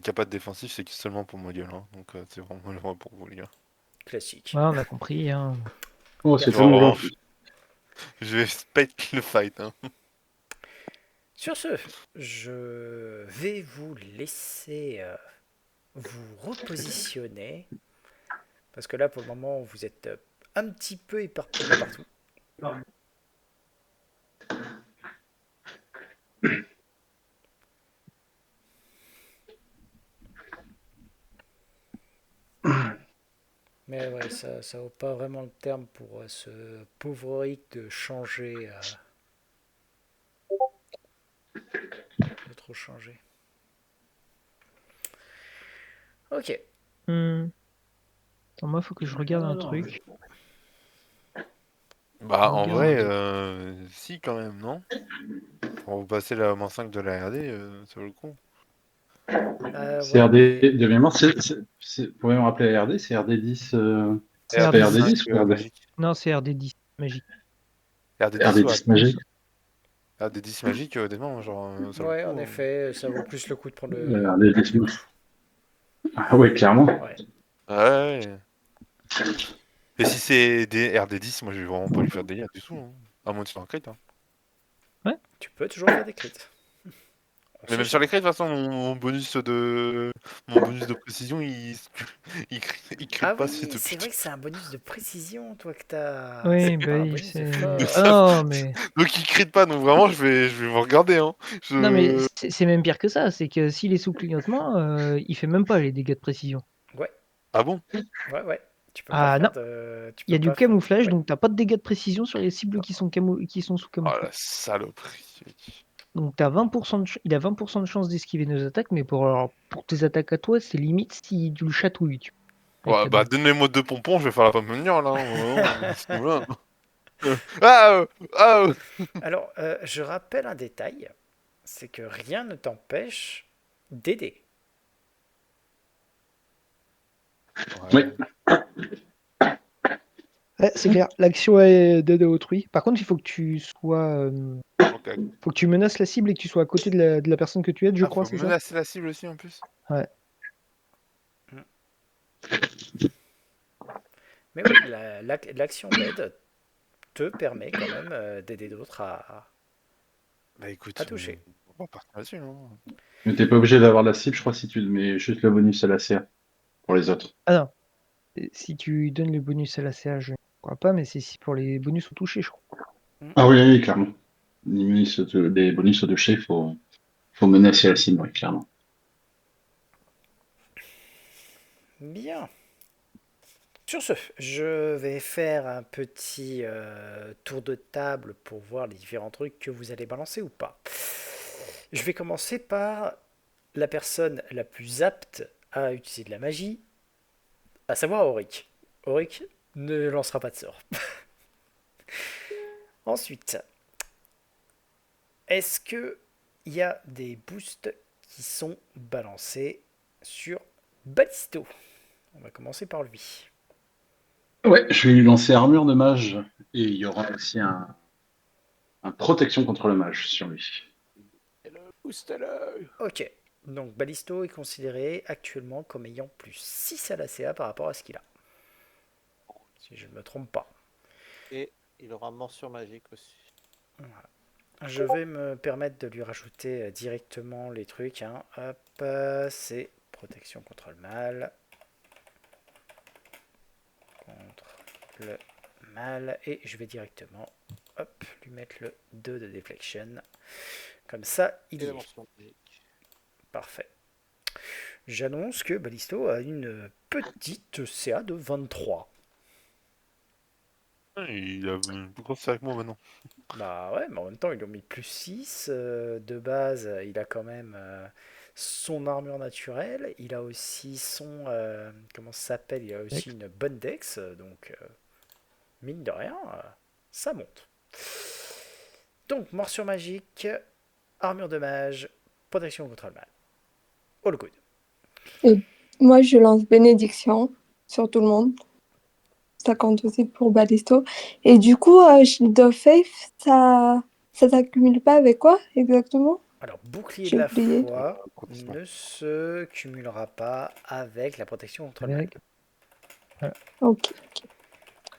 qu'il n'y a pas de défensif, c'est seulement pour ma gueule. Hein. Donc c'est vraiment malheureux pour vous, les gars. Classique. Ouais, on a compris. Hein. Oh, c'est Merci. tellement Vraiment, gentil. je vais spike le fight. Hein. Sur ce, je vais vous laisser vous repositionner. Parce que là, pour le moment, vous êtes un petit peu éparpillés partout. Mais ouais, ça vaut pas vraiment le terme pour ce pauvre Rick de changer, de trop changer. Ok. Attends, moi, faut que je regarde un truc. Bah, en Regarde. vrai, si, quand même, non? Pour vous passer la -5 de la RD, ça vaut le coup. C'est Ouais, RD mais de mémoire, vous pouvez me rappeler la RD, c'est RD10, C'est c'est pas RD10. RD10 ou RD... magique. Non, c'est RD10 magique. RD10 ou RD10 magique? RD10 magique, honnêtement, genre, ça vaut le ouais, coup. en Hein. effet, ça vaut plus le coup de prendre RD10 le magique. coup. Ah ouais, clairement. Ouais. Ouais. Et si c'est des RD10, moi je vais vraiment pas lui faire de dégâts du tout. Hein. À moins de faire un crit. Hein. Tu peux toujours faire des crits. On Mais sait même sur jamais. les crits, de toute façon, mon bonus de précision, il crit Ah pas si oui, te c'est vrai pute. que c'est un bonus de précision, toi, que t'as. Oui, C'est bah pas un oui, bonus de c'est. Ça- force. Ah non, mais. Donc il crit pas, donc vraiment je vais vous regarder. Hein. Non, mais c'est même pire que ça. C'est que s'il est sous clignotement, il fait même pas les dégâts de précision. Ouais, Ah bon? ouais. Tu peux pas Ah faire non, de. Tu il y peux a du pas faire. camouflage, Ouais. donc t'as pas de dégâts de précision sur les cibles qui sont, qui sont sous Oh camouflage. la saloperie. Donc t'as 20% il a 20% de chance d'esquiver nos attaques, mais pour tes attaques à toi, c'est limite si tu le chatouilles. Avec Ouais, ta bah dague. donne-moi 2 pompons, je vais faire la pomme venir là. Hein, vraiment, à ce niveau-là. Ah, Alors, je rappelle un détail, c'est que rien ne t'empêche d'aider. Oui. Ouais. Ouais, c'est clair, l'action est d'aider autrui. Par contre, il faut que tu sois. Ok. Faut que tu menaces la cible et que tu sois à côté de la personne que tu aides, je Ah, crois, faut c'est ça? menacer la cible aussi en plus. Ouais. Mais oui, l'action d'aide te permet quand même d'aider d'autres Bah à écoute, toucher. on va partir là-dessus. Hein. Mais t'es pas obligé d'avoir la cible, je crois, si tu mets juste le bonus à la CA pour les autres. Ah non. Si tu donnes le bonus à la CA, je ne crois pas, mais c'est si pour les bonus au toucher, je crois. Ah oui, oui, clairement. Les bonus au toucher, faut menacer la cible, oui, clairement. Bien. Sur ce, je vais faire un petit tour de table pour voir les différents trucs que vous allez balancer ou pas. Je vais commencer par la personne la plus apte à utiliser de la magie, à savoir Auric. Auric ne lancera pas de sort. Ensuite, est-ce que il y a des boosts qui sont balancés sur Ballisto? On va commencer par lui. Ouais, je vais lui lancer armure de mage et il y aura aussi un protection contre le mage sur lui. Boostez-le. Ok. Donc Ballisto est considéré actuellement comme ayant plus 6 à la CA par rapport à ce qu'il a. Si je ne me trompe pas. Et il aura morsure magique aussi. Voilà. Je vais me permettre de lui rajouter directement les trucs. Hein. Hop, c'est protection contre le mal. Contre le mal. Et je vais directement hop, lui mettre le 2 de deflection. Comme ça, il Et y la est. morsure magique. Parfait. J'annonce que Ballisto a une petite CA de 23. Il a une plus grosse série que moi maintenant. Bah ouais, mais en même temps, ils lui ont mis plus 6. De base, il a quand même son armure naturelle. Il a aussi son. Comment ça s'appelle? Il a aussi une bonne dex. Donc, mine de rien, ça monte. Donc, morsure magique, armure de mage, protection contre le mal. All good. Et moi, je lance bénédiction sur tout le monde. Ça compte aussi pour Ballisto. Et du coup, Shield of Faith, ça s'accumule pas avec quoi exactement? Alors, bouclier J'ai de la oublié. foi Protestant. ne se cumulera pas avec la protection contre le mal. Avec- Ok.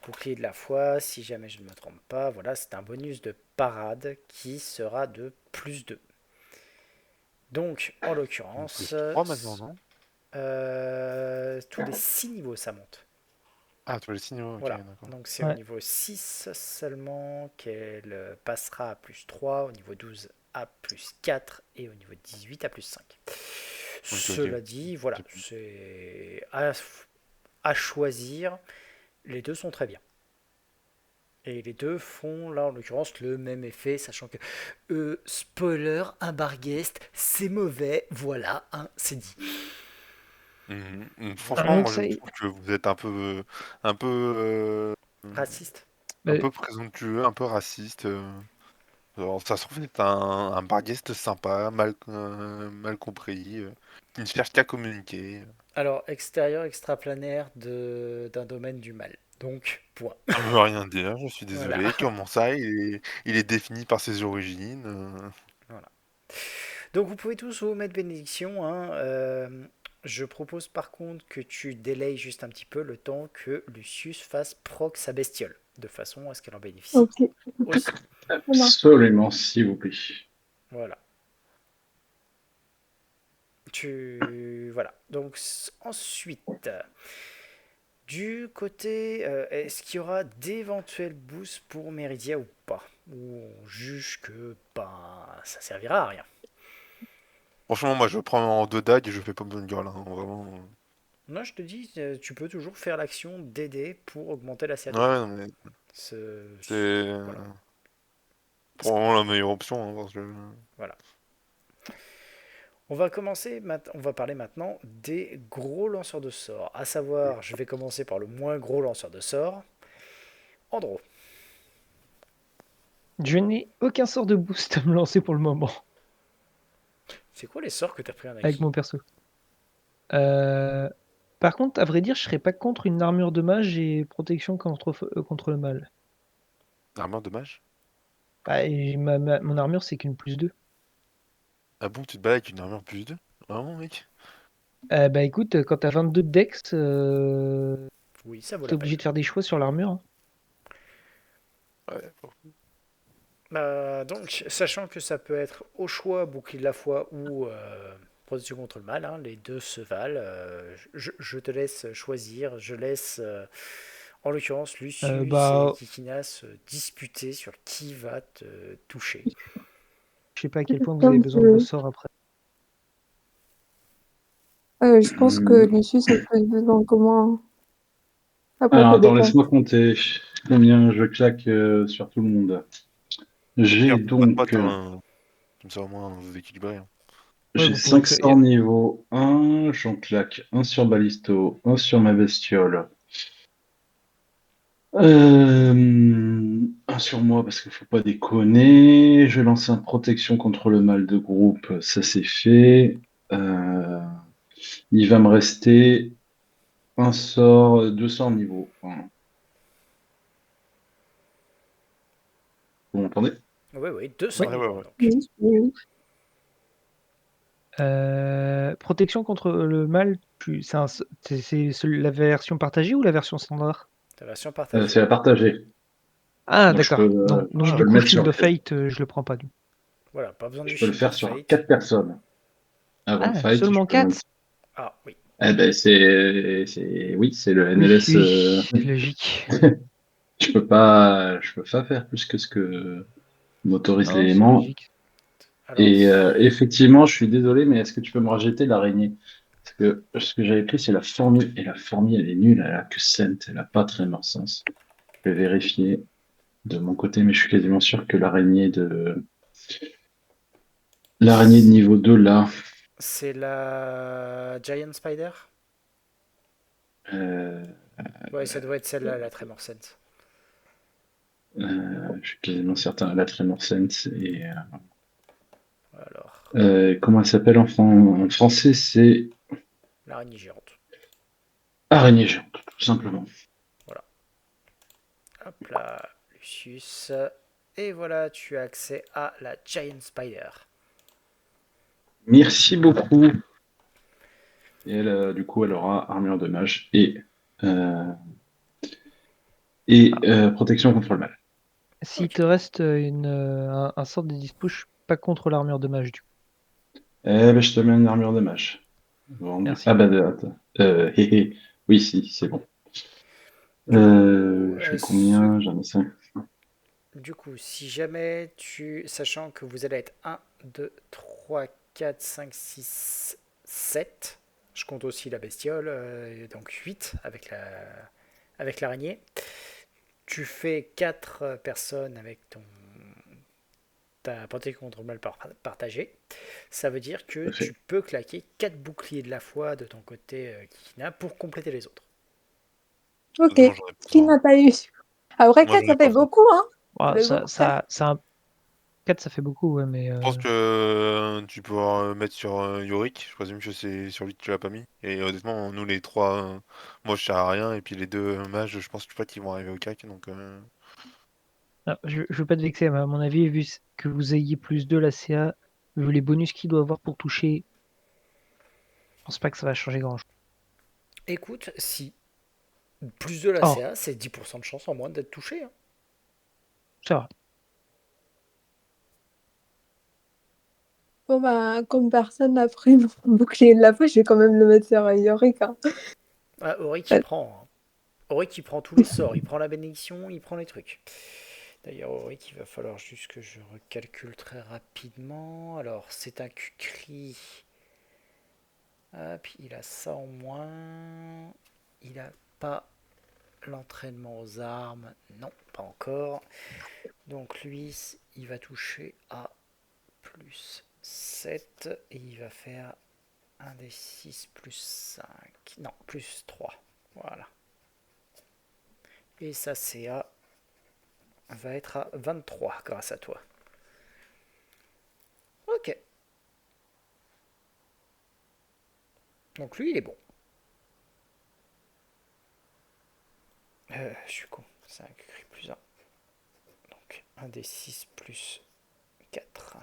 Bouclier de la foi, si jamais je ne me trompe pas, voilà, c'est un bonus de parade qui sera de +2. Donc, en l'occurrence, Plus 3 maintenant, non? tous les 6 niveaux, ça monte. Ah, tous les signaux, ok, Voilà, d'accord. donc c'est au Ouais. niveau 6 seulement qu'elle passera à +3, au niveau 12 à +4 et au niveau 18 à +5. Ok. Cela dit, voilà, c'est à choisir. Les deux sont très bien. Et les deux font là en l'occurrence le même effet, sachant que spoiler, un barguest, c'est mauvais, voilà, hein, c'est dit. Franchement, moi je conseil. trouve que vous êtes un peu, Raciste. un Bah, peu présomptueux, un peu raciste. Alors, ça se trouve c'est un bargueste sympa, mal compris, qui ne cherche qu'à communiquer. Alors, extérieur extraplanaire d'un domaine du mal. Donc, point. Ça veut rien dire, je suis Voilà. désolé. Comment ça, il est défini par ses origines. Voilà. Donc, vous pouvez tous vous mettre bénédiction. Hein. Je propose par contre que tu délayes juste un petit peu le temps que Lucius fasse proc sa bestiole, de façon à ce qu'elle en bénéficie Ok. aussi. Ça marche. Absolument, s'il vous plaît. Voilà. Voilà. Donc, ensuite, du côté, est-ce qu'il y aura d'éventuels boosts pour Meridia ou pas? Ou on juge que ben, ça servira à rien. Franchement, moi je prends en deux dagues et je fais pas besoin de gueule, hein, vraiment. Moi, je te dis, tu peux toujours faire l'action d'aider pour augmenter la CA de Ouais, tout. non, mais c'est Voilà. probablement la meilleure option, hein, parce que... Voilà. On va parler maintenant des gros lanceurs de sorts. À savoir, je vais commencer par le moins gros lanceur de sorts. Andro. je n'ai aucun sort de boost à me lancer pour le moment C'est quoi les sorts que tu as pris en avec acquis? mon perso. Euh, Par contre, à vrai dire, je serais pas contre une armure de mage et protection contre le mal. Armure de mage? Bah, et mon armure, c'est qu'une +2. Ah bon, tu te balades avec une armure +2? Vraiment, mec? Bah écoute, quand t'as 22 de dex, Oui, ça vaut t'es la peine. obligé de faire des choix sur l'armure. Hein. Ouais, bon. Donc, sachant que ça peut être au choix bouclier de la foi ou protection contre le mal, hein, les deux se valent. Je te laisse choisir. Je laisse, en l'occurrence, Lucius et Bah, Kikina se disputer sur qui va te toucher. je sais pas à quel point vous avez Comme besoin de vos sorts après. je pense que Lucius a plus besoin que moi à Alors, propos des attends, points. laisse-moi compter combien je claque sur tout le monde. Et un J'ai peu pas de donc potes, hein. Comme ça, au moins, vous équilibrez. Hein. Ouais, j'ai vous pouvez 5 faire. sorts niveau 1, j'en claque un sur Ballisto, un sur ma bestiole. Un sur moi parce qu'il faut pas déconner. Je lance un protection contre le mal de groupe, ça c'est fait. Euh, il va me rester un sort, 200 niveau 1. Vous m'entendez? Oui, oui, 200 Oui. Ouais, ouais, niveau 1 ouais. donc. Oui, oui. Protection contre le mal, c'est la version partagée ou la version standard? Ta version partagée. C'est à partager. Ah, Donc d'accord. Donc, je Ah, du peux le coup, mettre Shield sur, of Fate, je le prends pas. Voilà, pas besoin du je peux le Shield faire of sur Fate. 4 personnes. Avant le Ah, fight, je seulement peux même. 4? Ah oui. Eh ben oui, c'est le Oui, NLS. oui, logique. Je peux pas faire plus que ce que m'autorise Non, c'est l'élément. logique. Alors, Et effectivement, je suis désolé, mais est-ce que tu peux me rajouter l'araignée? Parce que ce que j'avais pris, c'est la formule. Et la formule, elle est nulle, elle a que cent, elle a pas Tremor Sense. Je vais vérifier de mon côté, mais je suis quasiment sûr que l'araignée de niveau 2, là, c'est la Giant Spider? euh, Ouais, ça doit être celle-là, la Tremor Sense. je suis quasiment certain, la Tremor Sense. Et Alors, comment elle s'appelle en français? C'est l'araignée géante. araignée géante, tout simplement. Voilà. Hop là, Lucius. Et voilà, tu as accès à la Giant Spider. Merci beaucoup. Et elle, du coup, elle aura armure de mage euh, protection contre le mal. S'il Ok. te reste un sort de dispo, je suis pas contre l'armure de mage du coup. Eh ben, je te mets une armure de mage. Vendu. Merci. Ah bah, attends. Oui, si, c'est bon. Du coup, Je fais combien? J'en ai 5. si jamais sachant que vous allez être 1, 2, 3, 4, 5, 6, 7, je compte aussi la bestiole, donc 8 avec l'araignée. Tu fais 4 personnes avec ta protection contre le mal partagée. Ça veut dire que tu Parfait. peux claquer 4 boucliers de la foi de ton côté, Kikina, pour compléter les autres. Ok. Heureusement, j'en ai pas Qui besoin. n'a pas eu? Après, Moi, 4, j'en ai ça pas fait besoin. beaucoup, hein? Ça Ouais, fait beaucoup, 4. c'est un 4, ça fait beaucoup, ouais, mais Je pense que tu peux mettre sur Yorick. Je présume que c'est sur lui que tu l'as pas mis. Et honnêtement, nous les trois, moi je sers à rien. Et puis les deux mages, je pense pas qu'ils vont arriver au cac. Donc, ah, je veux pas te vexer, mais à mon avis, que vous ayez plus 2 la CA, vu les bonus qu'il doit avoir pour toucher, je pense pas que ça va changer grand-chose. Écoute, si plus de la Oh, CA, c'est 10% de chance en moins d'être touché, hein. ça va. Bon, bah, comme personne n'a pris mon bouclier de la foi, je vais quand même le mettre sur Yorick, hein. Ah, Ori qui prend, hein. Ori qui prend tous les sorts, il prend la bénédiction, il prend les trucs. D'ailleurs, Ori, il va falloir juste que je recalcule très rapidement. Alors, c'est un Kukri. Hop, il a ça en moins. Il a pas l'entraînement aux armes. Non, pas encore. Donc lui, il va toucher à plus 7 et il va faire un des 6 plus 5. Non, plus 3. Voilà. Et sa CA va être à 23 grâce à toi. Ok. Donc lui, il est bon. Je suis con. 5 plus 1. Donc un des 6 plus 4.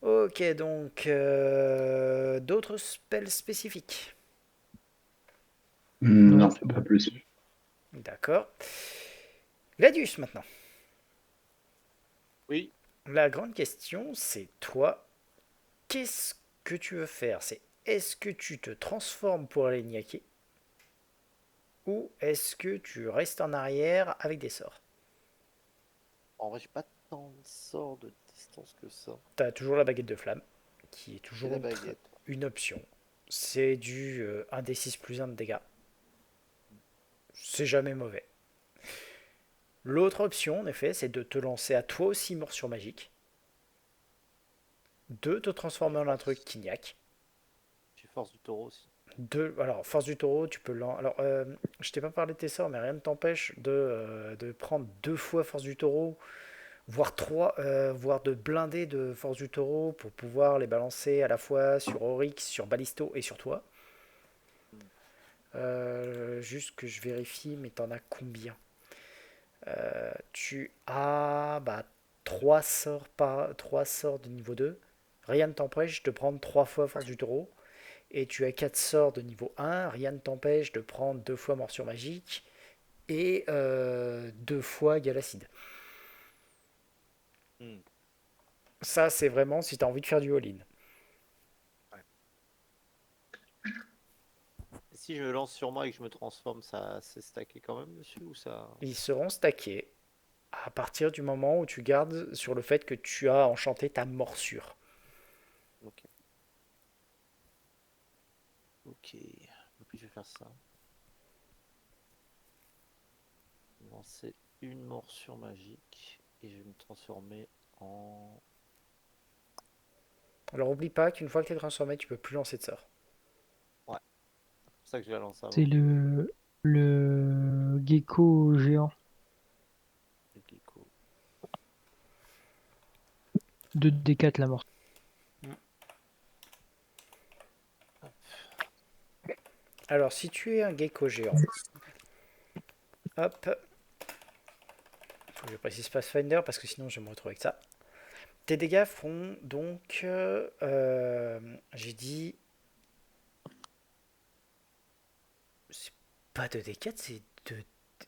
Ok, donc d'autres spells spécifiques. Non, Non, c'est pas bon. plus. D'accord. Gladius maintenant. Oui, La grande question, c'est toi, qu'est-ce que tu veux faire? C'est est-ce que tu te transformes pour aller niaquer ou est-ce que tu restes en arrière avec des sorts? en vrai, j'ai pas tant de sorts de distance que ça. T'as toujours la baguette de flamme, qui est J'ai toujours la baguette. une option. C'est du 1d6 plus 1 de dégâts. C'est jamais mauvais. L'autre option, en effet, c'est de te lancer à toi aussi morsure magique, de te transformer en un truc qui niaque. J'ai force du taureau aussi. Alors, force du taureau, tu peux alors, je t'ai pas parlé de tes sorts, mais rien ne t'empêche de prendre 2 fois force du taureau, voire 3, voire de blinder de force du taureau pour pouvoir les balancer à la fois sur Oryx, sur Ballisto et sur toi. Juste que je vérifie, mais t'en as combien? Tu as 3 sorts de niveau 2. Rien ne t'empêche de prendre 3 fois force du taureau. Et tu as 4 sorts de niveau 1. Rien ne t'empêche de prendre 2 fois morsure magique et 2 fois galacide. Hmm, Ça, c'est vraiment si tu as envie de faire du all-in. ouais. Et si je me lance sur moi et que je me transforme, ça c'est stacké quand même dessus ou ça. Ils seront stackés à partir du moment où tu gardes sur le fait que tu as enchanté ta morsure. Ok. Ok. Donc je vais faire ça. Lancer une morsure magique et je vais me transformer en. Alors oublie pas qu'une fois que tu es transformé, tu peux plus lancer de sort. Ouais, c'est pour ça que je la lance C'est avant. le gecko géant Le gecko. de D4 la mort. Alors si tu es un gecko géant, hop, faut que je précise Pathfinder parce que sinon je vais me retrouver avec ça. Tes dégâts feront donc... j'ai dit... C'est pas 2d4, c'est 2...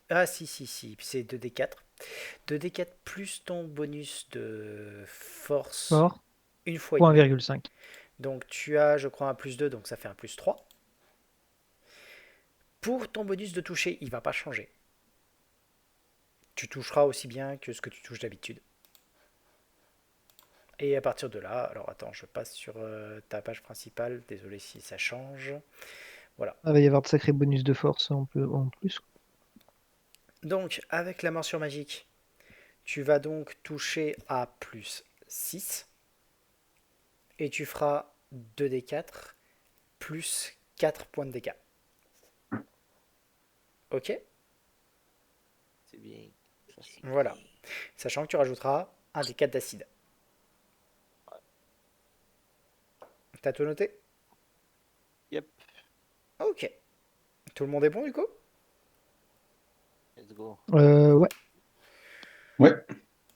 Ah si, c'est 2d4. 2d4 plus ton bonus de force Fort. une fois et Ou demi. 1,5. Donc tu as, je crois, un plus 2, donc ça fait un plus 3. Pour ton bonus de toucher, il va pas changer. Tu toucheras aussi bien que ce que tu touches d'habitude. Et à partir de là, alors attends, je passe sur ta page principale, désolé si ça change. Voilà. Il va y avoir de sacrés bonus de force en plus. Donc, avec la morsure magique, tu vas donc toucher à plus 6. Et tu feras 2d4 plus 4 points de dégâts. Ok? C'est bien. Ça, c'est Voilà. bien. Sachant que tu rajouteras un d4 d'acide. T'as tout noté? Yep. Ok. Tout le monde est bon du coup? Let's go. Ouais. Ouais.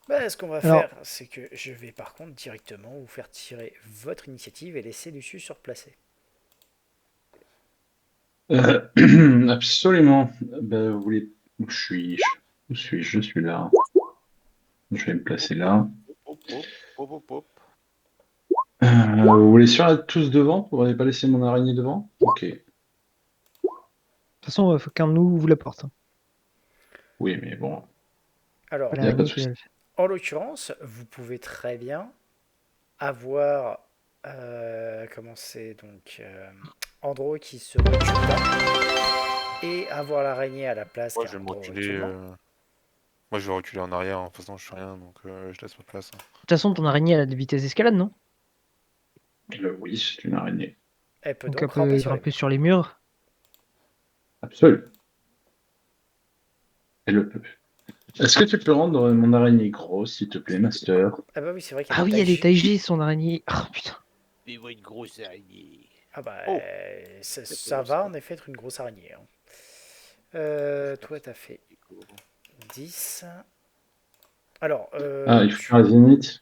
Bah, ce qu'on va Alors- faire, c'est que je vais par contre directement vous faire tirer votre initiative et laisser Lucius se replacer. Absolument. Ben, vous voulez... Où suis-je? Où suis-je? Je suis là. Je vais me placer là. Hop, hop, hop, hop, hop. Vous voulez sûr être tous devant pour ne pas laisser mon araignée devant? Ok. De toute façon, faut qu'un de nous ouvre la porte. Oui, mais bon, Alors, Pas il n'y a pas de l'araignée qui souci. va le faire. en l'occurrence, vous pouvez très bien avoir comment c'est donc Andro qui se recule là et avoir l'araignée à la place Moi, car je vais me Andro reculer. recule. Moi, je vais reculer en arrière. De toute façon, je fais rien, donc je laisse ma place. De toute façon, ton araignée elle a des vitesses d'escalade, non? Oui, c'est une araignée. Elle peut Donc elle donc ramper peut sur les grimper murs. sur les murs. Absolument. Elle le peut. Est-ce que tu peux rendre mon araignée grosse, s'il te plaît, Master? Ah bah oui, c'est vrai qu'elle Ah est oui, elle est taille. taille G, son araignée. Oh putain. Fais-moi une grosse araignée. Ah bah Oh. ça va en effet être une grosse araignée. Hein. Toi t'as fait 10. Alors, Ah, il faut faire la zénith.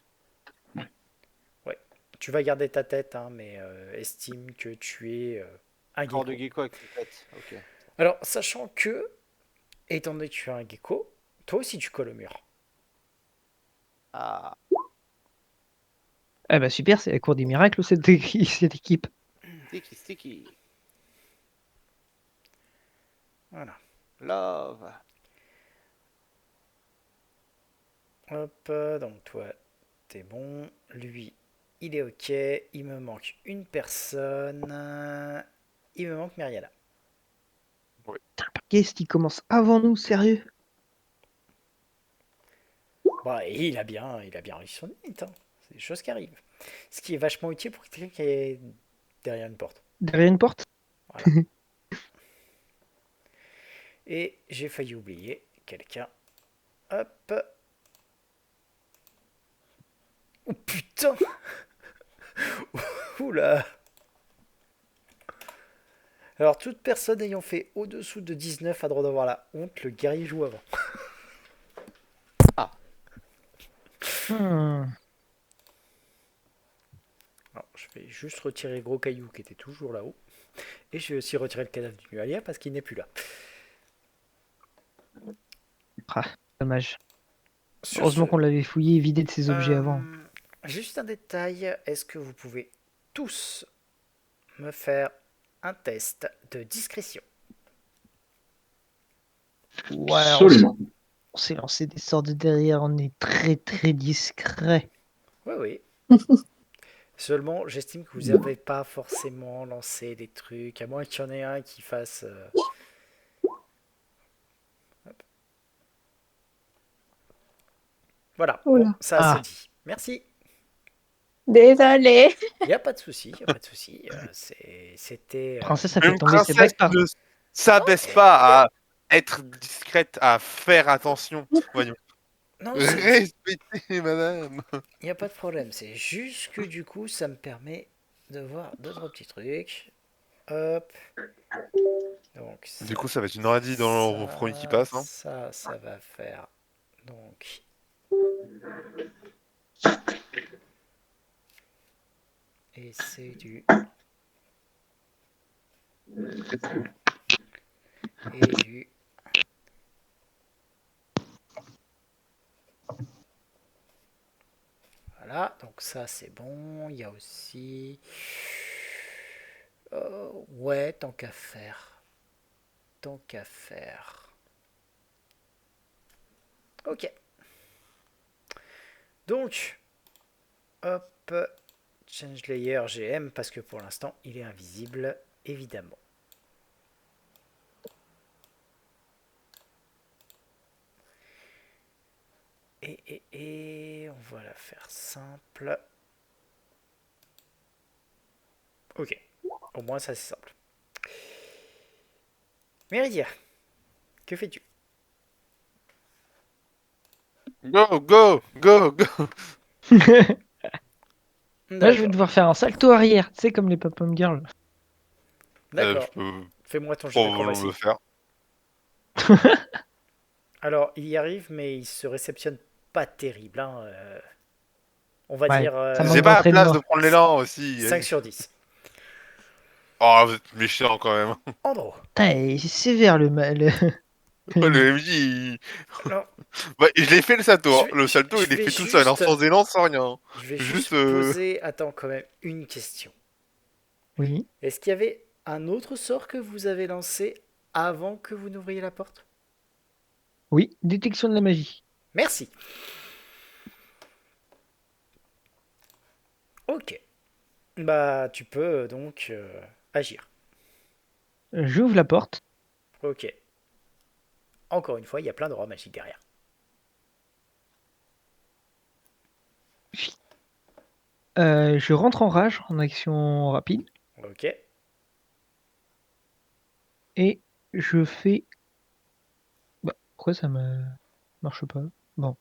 tu vas garder ta tête, hein, mais estime que tu es un Corps gecko. de gecko avec la tête. Ok. Alors, sachant que, étant donné que tu es un gecko, toi aussi tu colles au mur. Ah. Ah bah super, c'est la cour des miracles cette cette équipe. Sticky, sticky. Voilà. Love. Hop, donc toi, t'es bon. Lui, il est ok. Il me manque une personne. Il me manque Myriala. Qu'est-ce qui commence avant nous, sérieux? Bah, et il a bien réussi son limite. Hein. C'est des choses qui arrivent. Ce qui est vachement utile pour quelqu'un qui est derrière une porte. Derrière une porte? Voilà. Et j'ai failli oublier quelqu'un. Hop. Oh putain. Oula. Alors, toute personne ayant fait au-dessous de 19 a droit d'avoir la honte. Le guerrier joue avant. Hmm. Alors, je vais juste retirer Gros Caillou qui était toujours là-haut. Et je vais aussi retirer le cadavre du Nualia parce qu'il n'est plus là. Ah, dommage. Sur Heureusement ce, qu'on l'avait fouillé et vidé de ses objets avant. Juste un détail, est-ce que vous pouvez tous me faire un test de discrétion? Ouais, Absolument. on s'est lancé des sorts de derrière, on est très très discret. Oui, oui. Seulement, j'estime que vous n'avez pas forcément lancé des trucs, à moins qu'il y en ait un qui fasse... Hop. Voilà, Oula. bon, ça Ah. c'est dit. Merci. Désolée. Il n'y a pas de souci, il n'y a pas de souci. C'était... Princesse a fait Une tomber ses princesse bagues par... ne s'abaisse pas à être discrète, à faire attention. Voyons. Non, Respectez, madame. il n'y a pas de problème. C'est juste que du coup, ça me permet de voir d'autres petits trucs. Hop. Donc, Du coup, ça va être une radie dans le premier qui passe. Hein. Ça va faire. Donc. Et c'est du... Et du... Voilà, donc ça c'est bon. Il y a aussi... ouais, tant qu'à faire. Tant qu'à faire. Ok. Donc, hop, change layer GM parce que pour l'instant il est invisible, évidemment. Et on va la faire simple. Ok, au moins ça c'est simple. Méridia, que fais-tu? Go, go, go, go. Là, je vais D'accord, devoir faire un salto arrière, tu sais, comme les pop-up girls. Je d'accord. peux Fais-moi ton jet probablement le d'acrobatie. faire. Alors, il y arrive, mais il se réceptionne pas terrible, hein, on va Ouais, dire ça J'ai manque pas la place d'entraînement. de prendre l'élan aussi. 5 sur 10. Oh, vous êtes méchant quand même. Andro, Putain, il est sévère le mal. Le MJ, alors, bah, je l'ai fait le salto, je hein. vais, Le je- salto, je il est vais fait tout seul, hein, juste, sans élan, sans rien. je vais Juste, juste poser, attends, quand même, une question. Oui. Est-ce qu'il y avait un autre sort que vous avez lancé avant que vous n'ouvriez la porte? Oui, détection de la magie. Merci. Ok. Bah, tu peux donc agir. J'ouvre la porte. Ok. Encore une fois, il y a plein de rois magiques derrière. Je rentre en rage en action rapide. Ok. Et je fais. Bah, pourquoi ça me marche pas? Bon.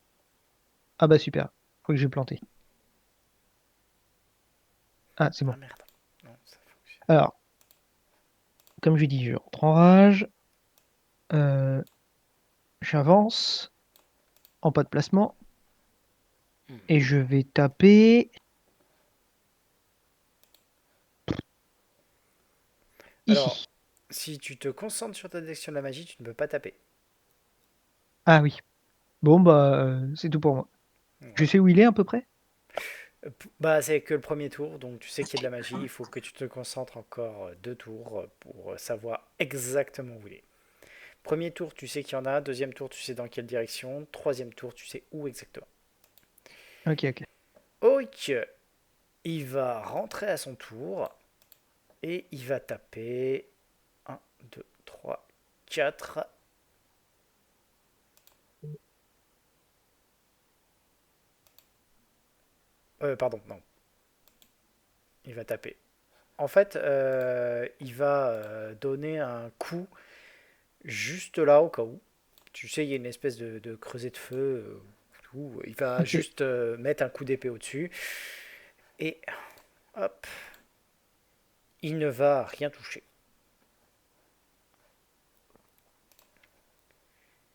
Ah bah super. Faut que j'ai planté. Ah, c'est Ah bon. merde. Non, ça fonctionne. Alors, comme je dis, je rentre en rage. Euh, J'avance en pas de placement. Et je vais taper Alors, ici. si tu te concentres sur ta détection de la magie, tu ne peux pas taper. Ah oui. Bon bah, c'est tout pour moi. Je Voilà. sais où il est à peu près? Bah, c'est que le premier tour, donc tu sais qu'il y a de la magie. Il faut que tu te concentres encore 2 tours pour savoir exactement où il est. Premier tour, tu sais qu'il y en a. Deuxième tour, tu sais dans quelle direction. Troisième tour, tu sais où exactement. Ok, ok. Ok. Il va rentrer à son tour et il va taper 1, 2, 3, 4. Pardon, non. Il va taper. En fait, il va donner un coup juste là au cas où. Tu sais, il y a une espèce de creuset de feu. Où il va Ok. juste mettre un coup d'épée au-dessus. Et hop, il ne va rien toucher.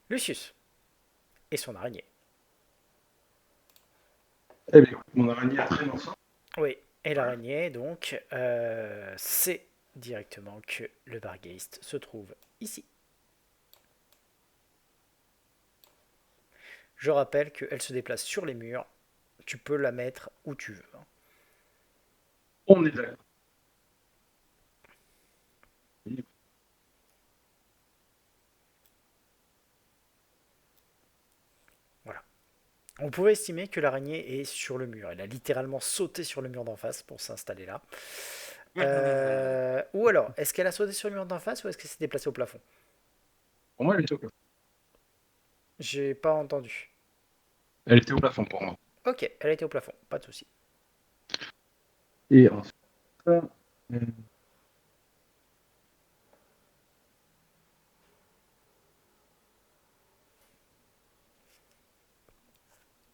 Lucius et son araignée. Eh bien, mon araignée a très longtemps. Oui, et l'araignée, donc, c'est directement que le Bargeist se trouve ici. Je rappelle qu'elle se déplace sur les murs. Tu peux la mettre où tu veux. On est d'accord. Voilà. On pouvait estimer que l'araignée est sur le mur. Elle a littéralement sauté sur le mur d'en face pour s'installer là. Ou alors, est-ce qu'elle a sauté sur le mur d'en face ou est-ce qu'elle s'est déplacée au plafond? Pour moi, elle était au plafond. J'ai pas entendu. Elle était au plafond pour moi. Ok, elle était au plafond, pas de souci. Et ensuite,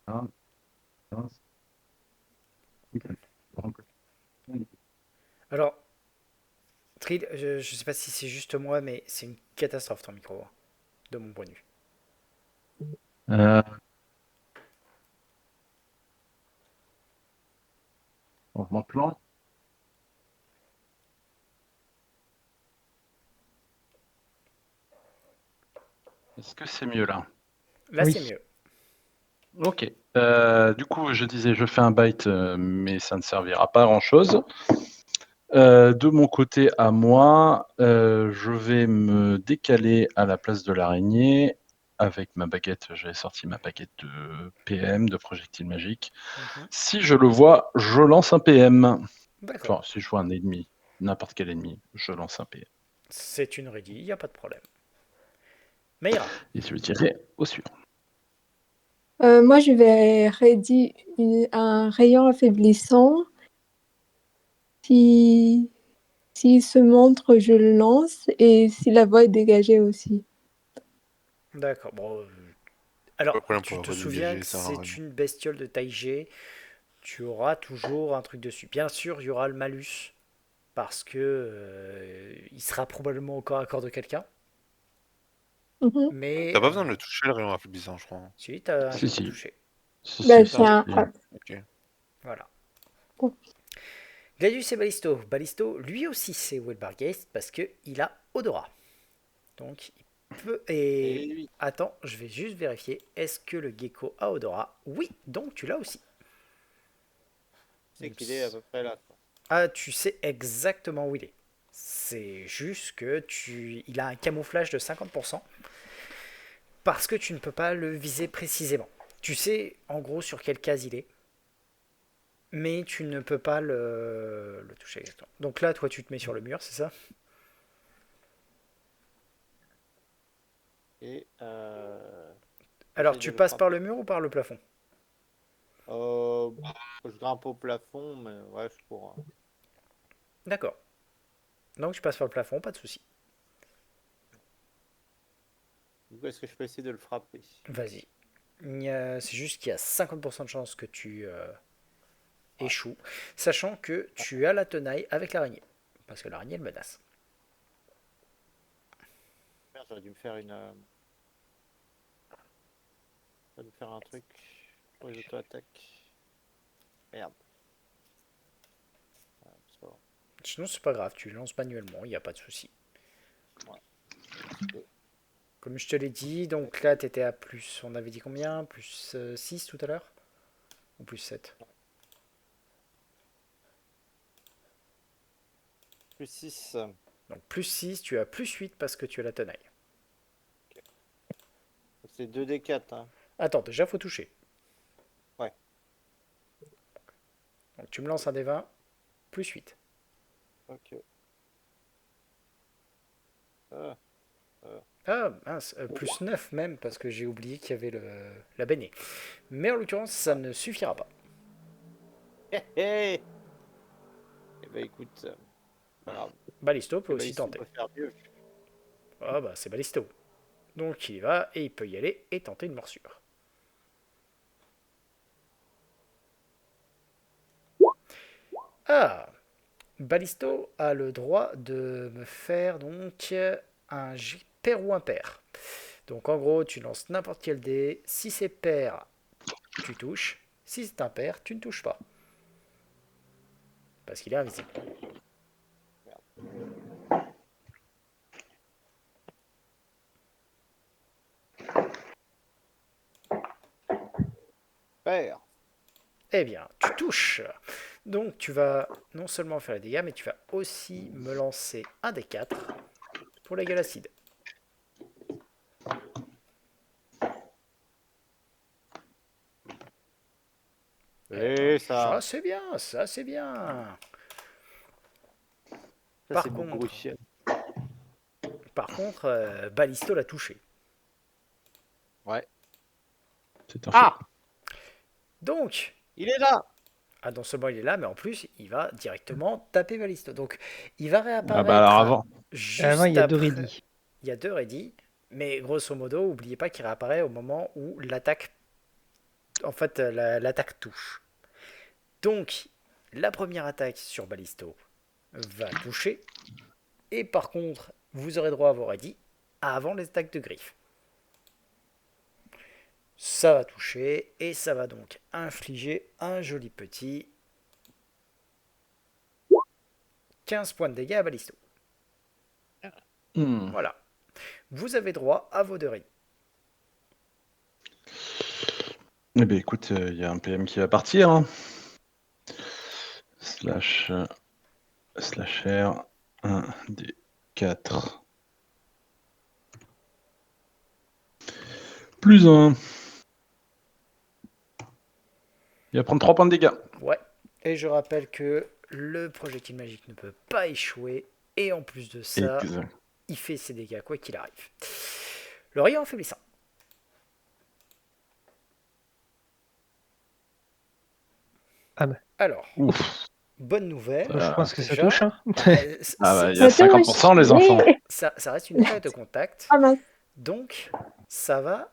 ah, mince. Alors, Trill, je sais pas si c'est juste moi, mais c'est une catastrophe ton micro, hein, de mon point de vue. Euh, mon plan. Est-ce que c'est mieux là? Là, Oui. c'est mieux. Ok. Du coup, je disais, je fais un bite, mais ça ne servira pas à grand-chose. De mon côté à moi, je vais me décaler à la place de l'araignée. Avec ma baguette, j'avais sorti ma baguette de PM, de projectile magique. Mhm. Si je le vois, je lance un PM. D'accord. Enfin, si je vois un ennemi, n'importe quel ennemi, je lance un PM. C'est une ready, il n'y a pas de problème. Meira. Et je dirai au suivant. Moi, je vais rédiger un rayon affaiblissant. Si, s'il se montre, je le lance. Et si la voie est dégagée aussi. D'accord. Bon, Pas alors, de problème tu pour te souviens rediriger que ça. c'est une bestiole de taille G. Tu auras toujours un truc dessus. Bien sûr, il y aura le malus. Parce que il sera probablement au corps à corps de quelqu'un. Mhm. Mais T'as pas besoin de le toucher, le rayon affaiblissant, je crois. si, tu as un Si, jet pour si. toucher. Si, Ben, si, c'est Ça, si. un... ok. Voilà. Bon. Gladius et Ballisto. Ballisto, lui aussi, c'est Welbargeist parce qu'il a Odorat. Donc, il peut. Et Et. lui, Attends, je vais juste vérifier. Est-ce que le gecko a Odorat? Oui, donc tu l'as aussi. c'est qu'il est à peu près là, quoi. Ah, tu sais exactement où il est. C'est juste que il a un camouflage de 50% parce que tu ne peux pas le viser précisément. Tu sais en gros sur quelle case il est, mais tu ne peux pas le toucher exactement. Donc là, toi, tu te mets sur le mur, c'est ça? Et Alors, j'essaye de tu le passes par le frapper. mur ou par le plafond? Euh, je grimpe au plafond, mais ouais, je cours, hein. D'accord. Donc, tu passes par le plafond, pas de souci. Du coup, est-ce que je peux essayer de le frapper? Vas-y. C'est juste qu'il y a 50% de chances que tu Ouais. échoues, sachant que tu as la tenaille avec l'araignée. Parce que l'araignée, elle menace. Merde, j'aurais dû me faire j'aurais dû faire un truc pour les auto-attaques. Merde. Ouais, c'est pas grave. Sinon, c'est pas grave, tu lances manuellement, il n'y a pas de souci. Ouais. Comme je te l'ai dit, donc là, tu étais à plus. On avait dit combien? Plus 6 tout à l'heure? Ou plus 7? Plus 6. Donc plus 6, tu as plus 8 parce que tu as la tenaille. C'est 2d4, hein. Attends, déjà, faut toucher. Ouais. Donc tu me lances un des 20, plus 8. Ok. Ah, Ah, mince, plus 9 même, parce que j'ai oublié qu'il y avait la béné. Mais en l'occurrence, ça ne suffira pas. hé hé. Eh ben écoute, pas grave. Ballisto peut Eh ben, aussi ici, on tenter. peut faire mieux. Ah bah c'est Ballisto. Donc il y va et il peut y aller et tenter une morsure. Ah, Ballisto a le droit de me faire donc un pair ou impair. Donc en gros, tu lances n'importe quel dé. Si c'est pair, tu touches. Si c'est impair, tu ne touches pas. Parce qu'il est invisible. Père. Eh bien, tu touches. Donc tu vas non seulement faire les dégâts, mais tu vas aussi me lancer un des 4 pour l'égal acide. Eh ben, Et ça ça. c'est bien, ça c'est bien. Ça, Par c'est mon contre, bruit. Ballisto l'a touché. Ouais. C'est un fait. Ah! Donc, Il est là! ah, non seulement il est là, mais en plus, il va directement taper Ballisto. Donc, il va Ah bah alors réapparaître avant. Avant, il juste y a deux après. ready. Il y a deux ready, mais grosso modo, n'oubliez pas qu'il réapparaît au moment où l'attaque, en fait, l'attaque touche. Donc, la première attaque sur Ballisto va toucher, et par contre, vous aurez droit à vos ready avant les attaques de griffes. Ça va toucher, et ça va donc infliger un joli petit 15 points de dégâts à Ballisto. Hmm. Voilà. Vous avez droit à vos deux ready. Eh ben écoute, il y a un PM qui va partir. Hein. Slash R 1 D 4 plus 1. Il va prendre 3 points de dégâts. Ouais. Et je rappelle que le projectile magique ne peut pas échouer. Et en plus de ça, Exact. il fait ses dégâts quoi qu'il arrive. Le rayon affaiblissant. Ah bah. Alors, Ouf. bonne nouvelle. Je pense que ça déjà. touche. Hein. Ah bah, il y a Ça touche. 50% les enfants. Ça reste une attaque de contact. Ah mince. Donc, ça va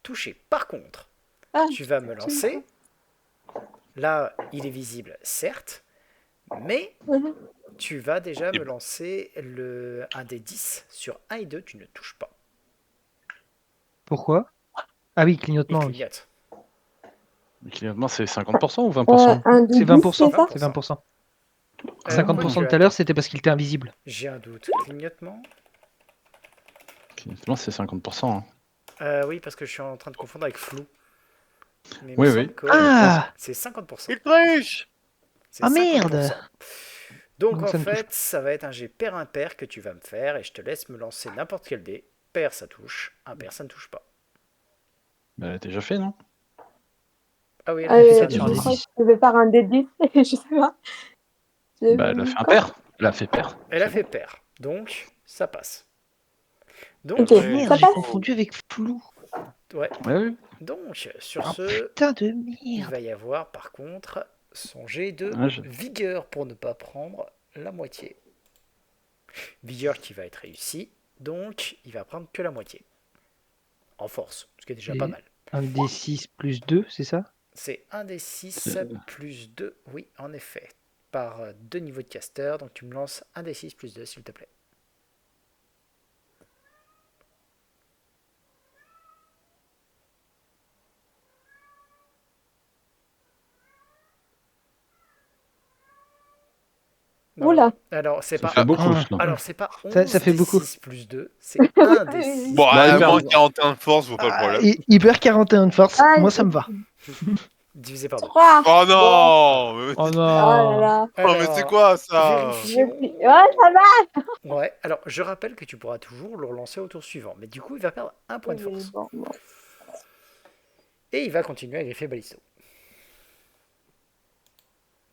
toucher. Par contre, Ah, tu vas me lancer. Là, il est visible, certes. Mais mhm. tu vas déjà me lancer un des 10 sur 1 et 2. Tu ne touches pas. Pourquoi? Ah oui, Il clignotement. Oui. clignote. Le clignotement, c'est 50% ou 20%? Un de C'est 10, 20%. c'est ça? C'est 20%. Euh, 50% quoique, tout à l'heure, attends. c'était parce qu'il était invisible. J'ai un doute. Clignotement Le clignotement, c'est 50%. Hein. Oui, parce que je suis en train de confondre avec flou. Mais il Oui, me oui. semble que Ah c'est 50%. Il triche. C'est Ah 50%. merde. Donc Donc en ça me touche fait, ça va être un jet pair-impair que tu vas me faire et je te laisse me lancer n'importe quel dé. Pair, ça touche. Impair, ça ne touche pas. Bah, elle a déjà fait, non? Ah oui, elle a fait ça. sur un Je des crois 10. que je vais faire un D10, je sais pas. Bah, elle a fait un Quoi? pair. Elle a fait pair. Elle a C'est fait bon. pair. Donc, ça passe. Donc, Ok, Ouais. Merde, ça j'ai passe. confondu avec flou. ouais. Ouais, oui. Donc, sur Oh ce, putain de il merde. va y avoir par contre son jet de Ouais, vigueur pour ne pas prendre la moitié. Vigueur qui va être réussi. Donc, il va prendre que la moitié. En force, ce qui est déjà pas Et mal. un D6 plus 2, c'est ça? C'est 1 des 6 C'est- plus 2, oui, en effet. Par 2 niveaux de caster, donc tu me lances 1 des 6 plus 2, s'il te plaît. Non, Oula. alors c'est Ça pas fait beaucoup, Ah. cela. alors c'est pas Ça 11 fait des beaucoup. 6 plus 2, c'est 1 des 6 Bon, Bah, plus elle deux. perd- moins 41 de force, vaut pas le Ah, problème. il perd 41 de force. Ah, Moi, ça me va. Divisé par 2. 3. Oh non! Oh Oh là non. là. Oh, mais c'est Alors, quoi ça? vérifions. Ouais, ça va. Ouais, alors je rappelle que tu pourras toujours le relancer au tour suivant, mais du coup il va perdre un point de force. Bon. Et il va continuer à griffer Ballisto.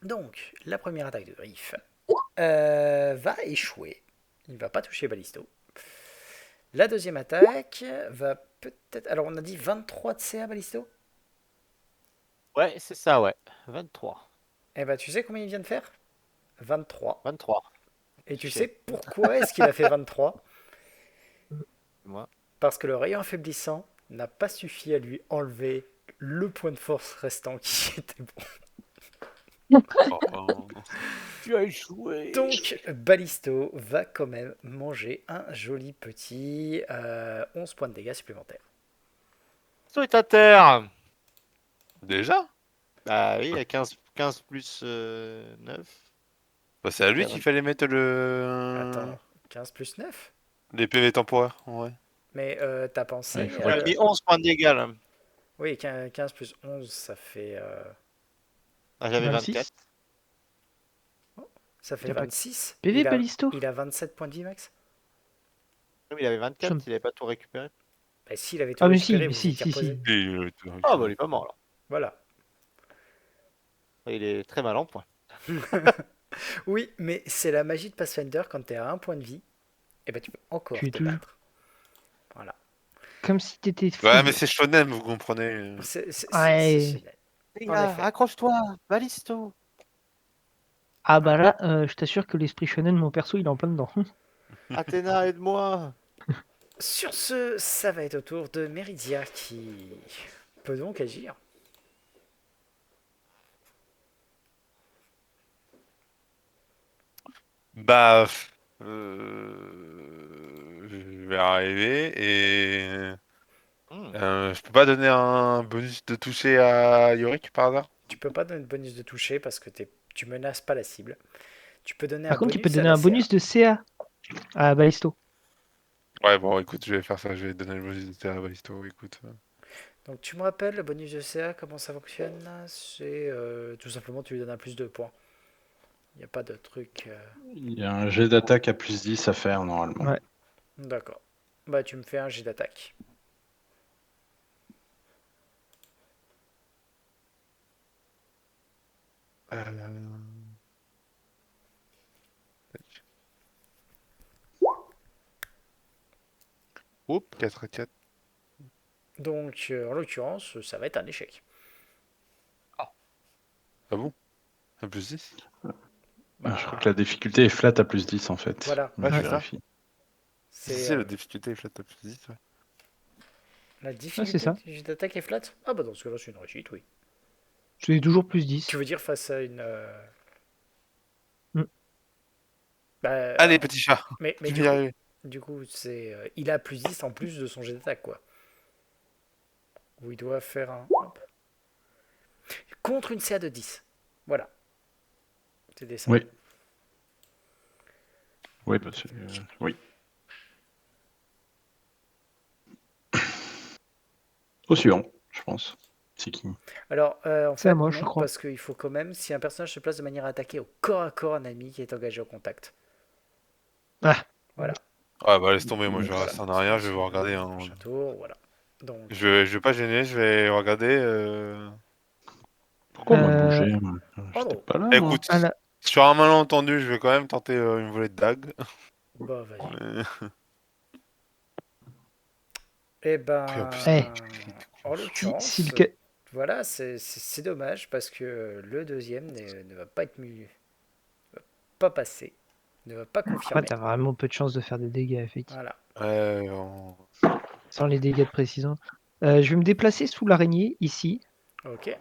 Donc, la première attaque de griffe va échouer. Il ne va pas toucher Ballisto. La deuxième attaque va peut-être... Alors, on a dit 23 de CA, Ballisto? Ouais, c'est ça, ouais. 23. Eh ben, tu sais combien il vient de faire? 23. 23. Et tu Shit. sais pourquoi est-ce qu'il a fait 23? Moi. Parce que le rayon affaiblissant n'a pas suffi à lui enlever le point de force restant qui était bon. Oh, oh. Tu as échoué. Donc, Ballisto va quand même manger un joli petit 11 points de dégâts supplémentaires. Toi est à terre. Déjà? Bah oui, il y a 15 plus 9. Bah, c'est à lui qu'il fallait mettre Attends, 15 plus 9? les PV temporaires, ouais. Mais t'as pensé... Ouais, il faudrait J'ai mis 11 points de dégâts là. Oui, 15 plus 11, ça fait... Ah, j'avais 26. 24. Ça fait T'as pas 26. PV, Ballisto? Il a 27 points de vie max. Oui, il avait 24, Ça me- il avait pas tout récupéré. Bah, s'il avait tout Ah, mais récupéré, si, vous si, étiez si, reposé. si. Et, Ah bah il est pas mort là. Voilà. Il est très mal en point. Oui, mais c'est la magie de Pathfinder, quand t'es à 1 point de vie, et ben tu peux encore Tu es te toujours- battre. Voilà. Comme si t'étais fou. Ouais, mais c'est shonen, vous comprenez. Ouais. génial. Les En gars, effet. accroche-toi, Ballisto. Ah bah là, je t'assure que l'esprit shonen, mon perso, il est en plein dedans. Athéna, aide-moi. Sur ce, ça va être au tour de Meridia qui peut donc agir. Bah, je vais arriver et je peux pas donner un bonus de toucher à Yorick par hasard? Tu peux pas donner de bonus de toucher parce que tu menaces pas la cible. Tu peux donner Par un contre, tu peux bonus à donner la un bonus de CA à Ballisto. Ouais, bon, écoute, je vais faire ça, je vais donner le bonus de terre à Ballisto, écoute. Donc tu me rappelles le bonus de CA, comment ça fonctionne? C'est tout simplement tu lui donnes un plus 2 points. Il n'y a pas de truc. Il y a un jet d'attaque à plus 10 à faire normalement. Ouais. D'accord. Bah tu me fais un jet d'attaque. Euh, Oups, 4 à 4. Donc en l'occurrence, ça va être un échec. Ah bon? Un plus 10? Je crois que la difficulté est flat à plus 10 en fait. Voilà. Mais Ouais, je c'est ça. vérifie. C'est la difficulté est flat à plus 10, ouais. la c'est difficulté ça. du jet d'attaque est flat? Ah bah dans ce cas-là, c'est une réussite, oui. C'est toujours plus 10. Tu veux dire face à une. Mm. Bah, Allez, petit chat, mais tu du vas y coup, arriver. c'est il a plus 10 en plus de son jet d'attaque, quoi. Où il doit faire un. Hop. Contre une CA de 10. Voilà. C'était ça. Oui. Oui, bah, oui. Au suivant, je pense. C'est qui? Alors, en C'est à fait, moi, non, je crois. parce qu'il faut quand même, si un personnage se place de manière à attaquer au corps à corps un ennemi qui est engagé au contact. Ah, Voilà. Ouais, bah laisse tomber, moi je vais Voilà. rester en arrière, je vais vous regarder. Hein. Prochain tour, voilà. Donc, Je vais pas gêner, je vais regarder. Pourquoi moi Euh, bouger? oh J'étais non. pas là, moi. Écoute, à la- sur un malentendu, je vais quand même tenter une volée de dague. Bah, vas-y. Euh, Eh Après, en plus, Eh. ben, en si l'occurrence, le ca- voilà, c'est dommage parce que le deuxième ne va pas être mieux, pas passer, ne va pas Ouais, confirmer. t'as vraiment peu de chances de faire des dégâts, effectivement. Voilà. ouais, Sans les dégâts de précision. Je vais me déplacer sous l'araignée, ici. Ok.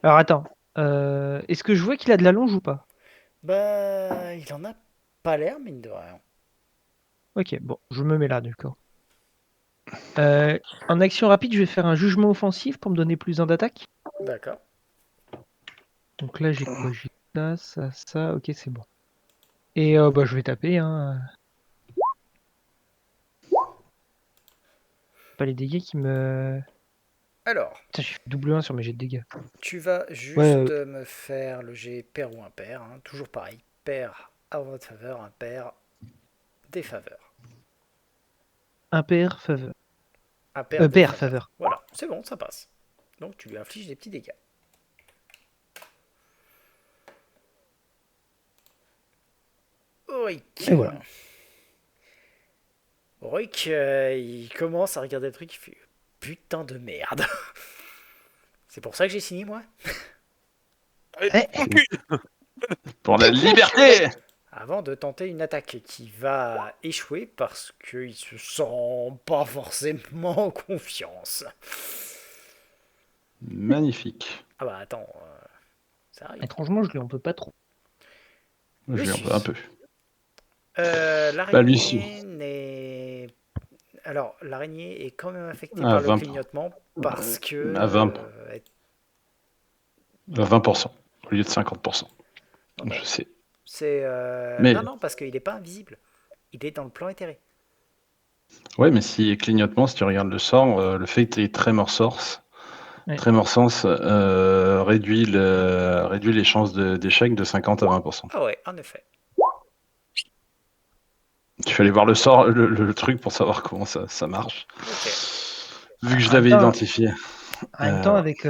Alors attends. Est-ce que je vois qu'il a de la longe ou pas? Bah, il en a pas l'air, mine de rien. Ok, bon, je me mets là, d'accord. En action rapide, je vais faire un jugement offensif pour me donner plus 1 d'attaque. D'accord. Donc là, j'ai quoi? J'ai ça, ok, c'est bon. Et bah, je vais taper, hein. Pas les dégâts qui me... Alors, Putain, j'ai fait double 1 sur mes jets de dégâts. tu vas Ouais, juste me faire le jet pair ou impair, hein, toujours pareil. Pair à votre faveur, impair défaveur. impair, faveur. Impair Pair, défaveur. faveur. Voilà, c'est bon, ça passe. Donc tu lui infliges des petits dégâts. Auric. Et voilà. Auric, il commence à regarder le truc, il fait putain de merde. C'est pour ça que j'ai signé, moi. Pour la liberté! Avant de tenter une attaque qui va échouer parce qu'il se sent pas forcément en confiance. Magnifique. Ah bah attends, ça arrive. Étrangement, je lui en peux pas trop. Je Lucius. vais un peu. L'araignée Lucius. n'est... Alors, l'araignée est quand même affectée À par le 20. clignotement parce que... À 20. elle- À 20%, au lieu de 50%. Non, non, Je sais. c'est... Mais- Non, parce qu'il n'est pas invisible. Il est dans le plan éthéré. Ouais, mais si clignotement, si tu regardes le sort, le fait que tu aies Tremor Source, Ouais. Tremor Sense réduit les chances d'échec de 50 à 20%. Ah ouais, en effet. Tu fallait voir le sort, le truc pour savoir comment ça marche. Ok. Vu que je En l'avais même temps- identifié. En même temps, avec,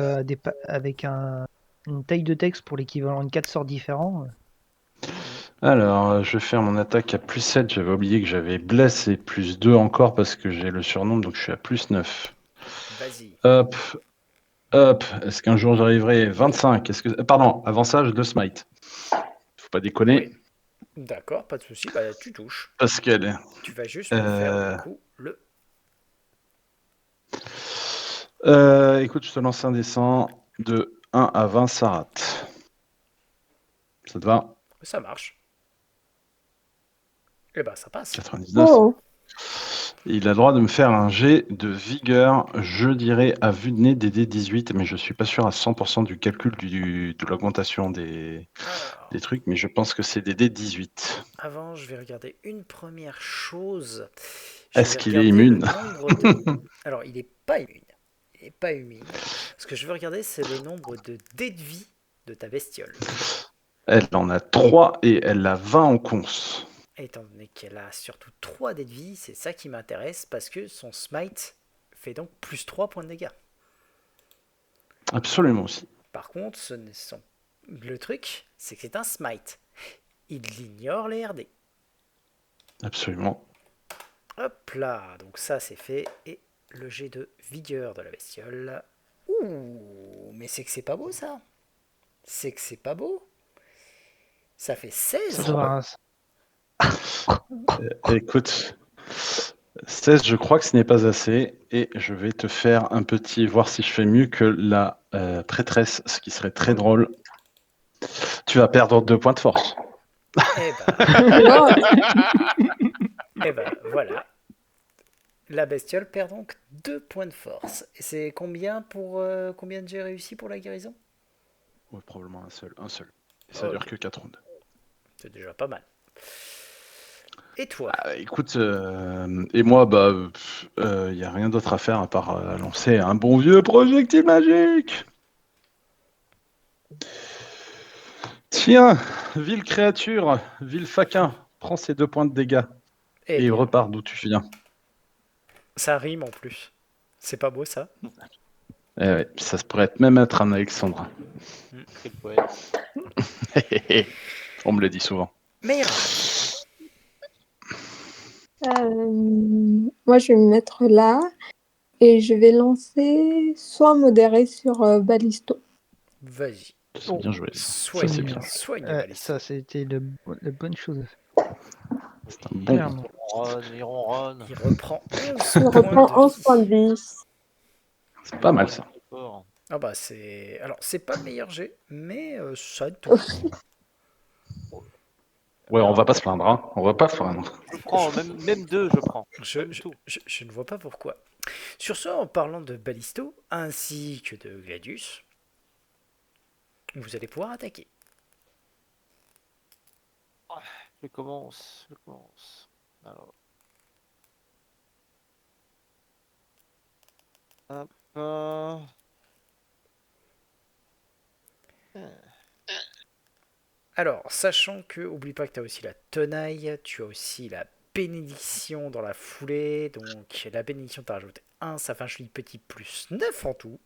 avec une taille de texte pour l'équivalent de 4 sorts différents. Alors, je vais faire mon attaque à plus 7. J'avais oublié que j'avais bless et plus 2 encore parce que j'ai le surnombre, donc je suis à plus 9. Vas-y. Hop. Hop. Est-ce qu'un jour j'arriverai 25? Pardon, avant ça, je le smite. Faut pas déconner. Oui. D'accord, pas de souci. Bah, tu touches. Parce qu'elle. Tu vas juste me faire du coup le... Écoute, je te lance un dessin de 1 à 20, ça rate. Ça te va? Ça marche. Et bah, ça passe. 99. Oh, Il a le droit de me faire un jet de vigueur, je dirais à vue de nez des D18, mais je suis pas sûr à 100% du calcul de l'augmentation des Alors, trucs, mais je pense que c'est des D18. avant, je vais regarder une première chose. Je Est-ce vais qu'il est regarder le immune? nombre de... Alors, il n'est pas immune. Il n'est pas immune. Ce que je veux regarder, c'est le nombre de dés de vie de ta bestiole. Elle en a 3 et elle a 20 en cons. Étant donné qu'elle a surtout 3 dés de vie, c'est ça qui m'intéresse parce que son smite fait donc plus 3 points de dégâts. Absolument aussi. Par contre, le truc, c'est que c'est un smite. Il ignore les RD. Absolument. Hop là, donc ça c'est fait. Et le jet de vigueur de la bestiole. Ouh, mais c'est que c'est pas beau ça. C'est que c'est pas beau. Ça fait Ça 16. sera- Écoute, 16, je crois que ce n'est pas assez. Et je vais te faire un petit, voir si je fais mieux que la prêtresse, ce qui serait très drôle. Tu vas perdre 2 points de force. Eh ben, Wow. eh ben voilà. La bestiole perd donc 2 points de force. Et c'est combien pour combien de jets réussis pour la guérison? Ouais, probablement un seul. Un seul. Et ça dure Ok. que 4 rounds. C'est déjà pas mal. Et toi? Écoute, et moi, bah, y a rien d'autre à faire à part lancer un bon vieux projectile magique. Tiens, ville créature, ville faquin, prends ces 2 points de dégâts Eh et bien, repars d'où tu viens. ça rime en plus. C'est pas beau ça? Eh ouais, ça se pourrait même être un Alexandre. Écrit le poète. On me le dit souvent. Meira. Moi, je vais me mettre là et je vais lancer soit modéré sur Balisto. Vas-y. C'est bien joué. Soigne, c'est bien. soigne Ouais, Balisto. ça, c'était la bonne chose à faire. C'est un bon. Clairement. Il ronronne. Il reprend 11 Je points reprends 11 points de de vie. vie. C'est pas mal ça. Fort. Ah bah c'est... Alors c'est pas le meilleur jet, mais ça aide toujours. Ouais, on va pas se plaindre, hein. On va pas se plaindre. Je prends, même 2, je prends. Même tout. Je ne vois pas pourquoi. Sur ce, en parlant de Balisto, ainsi que de Gladius, vous allez pouvoir attaquer. Je commence. Alors. Hop. Alors, sachant que, oublie pas que tu as aussi la tenaille, tu as aussi la bénédiction dans la foulée, donc la bénédiction t'as rajouté 1, ça fait un joli petit plus 9 en tout.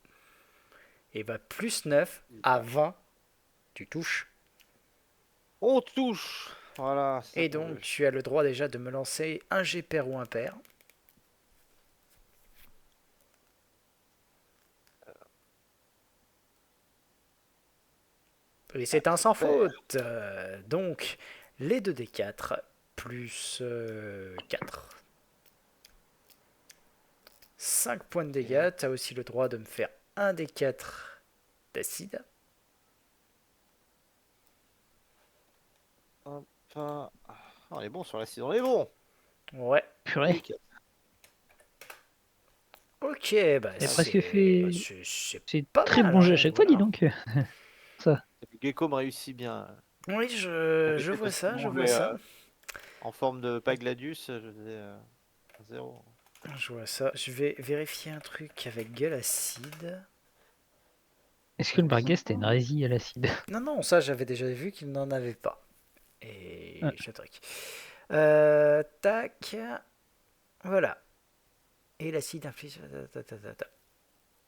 Et bah plus 9 à 20, tu touches. On touche. Voilà. Et donc tu as le droit déjà de me lancer un G pair ou impair. Et c'est un sans faute. Donc les 2d4 plus 4. 5 points de dégâts. Tu as aussi le droit de me faire un d4 d'acide. Hop. On est bon sur l'acide, on est bon. Ouais. Purée. Ok, bah J'ai presque fait. bah, C'est pas très mal, bon jeu hein, à chaque fois, voilà. dis donc. Ça. Le gecko me réussit bien. Oui, je vois ça, je vois ça. En forme de Pagladius, je faisais 0. Je vois ça. Je vais vérifier un truc avec gueule acide. Est-ce que le Barghest est une résille à l'acide? Non, non, ça j'avais déjà vu qu'il n'en avait pas. Et Ah. je truc. Tac. Voilà. Et l'acide inflige.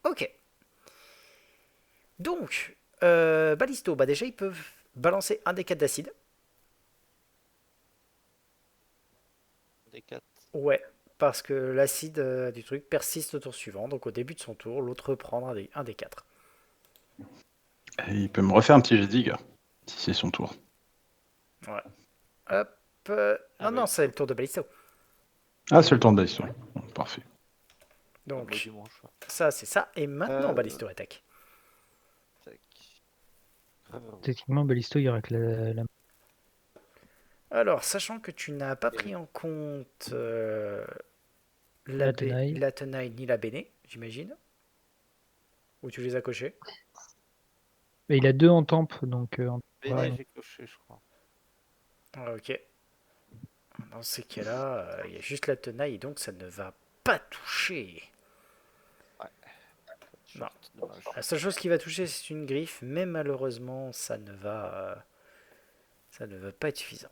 Ok. Donc, Balisto, bah déjà ils peuvent balancer un des 4 d'acide. Des 4. Ouais, parce que l'acide du truc persiste au tour suivant. Donc au début de son tour, l'autre prend un des 4. Et il peut me refaire un petit jet de vigueur, si c'est son tour. Ouais. Hop. Non, non, oui. c'est le tour de Balisto. Ah, c'est le temps de l'histoire. Parfait. Donc, Dimanche. ça, c'est ça. Et maintenant, Euh, Balisto attaque. Tac. Techniquement, Ballisto, il y aurait que la... Alors, sachant que tu n'as pas pris en compte La tenaille. la tenaille ni la béné, j'imagine. Ou tu les as cochés. Mais il a 2 en tempe, donc. Béné, Ouais. j'ai coché, je crois. Ah, ok. Dans ces cas-là, il y a juste la tenaille, et donc ça ne va pas toucher. Non. Dommage. La seule chose qui va toucher, c'est une griffe, mais malheureusement, ça ne va pas être suffisant.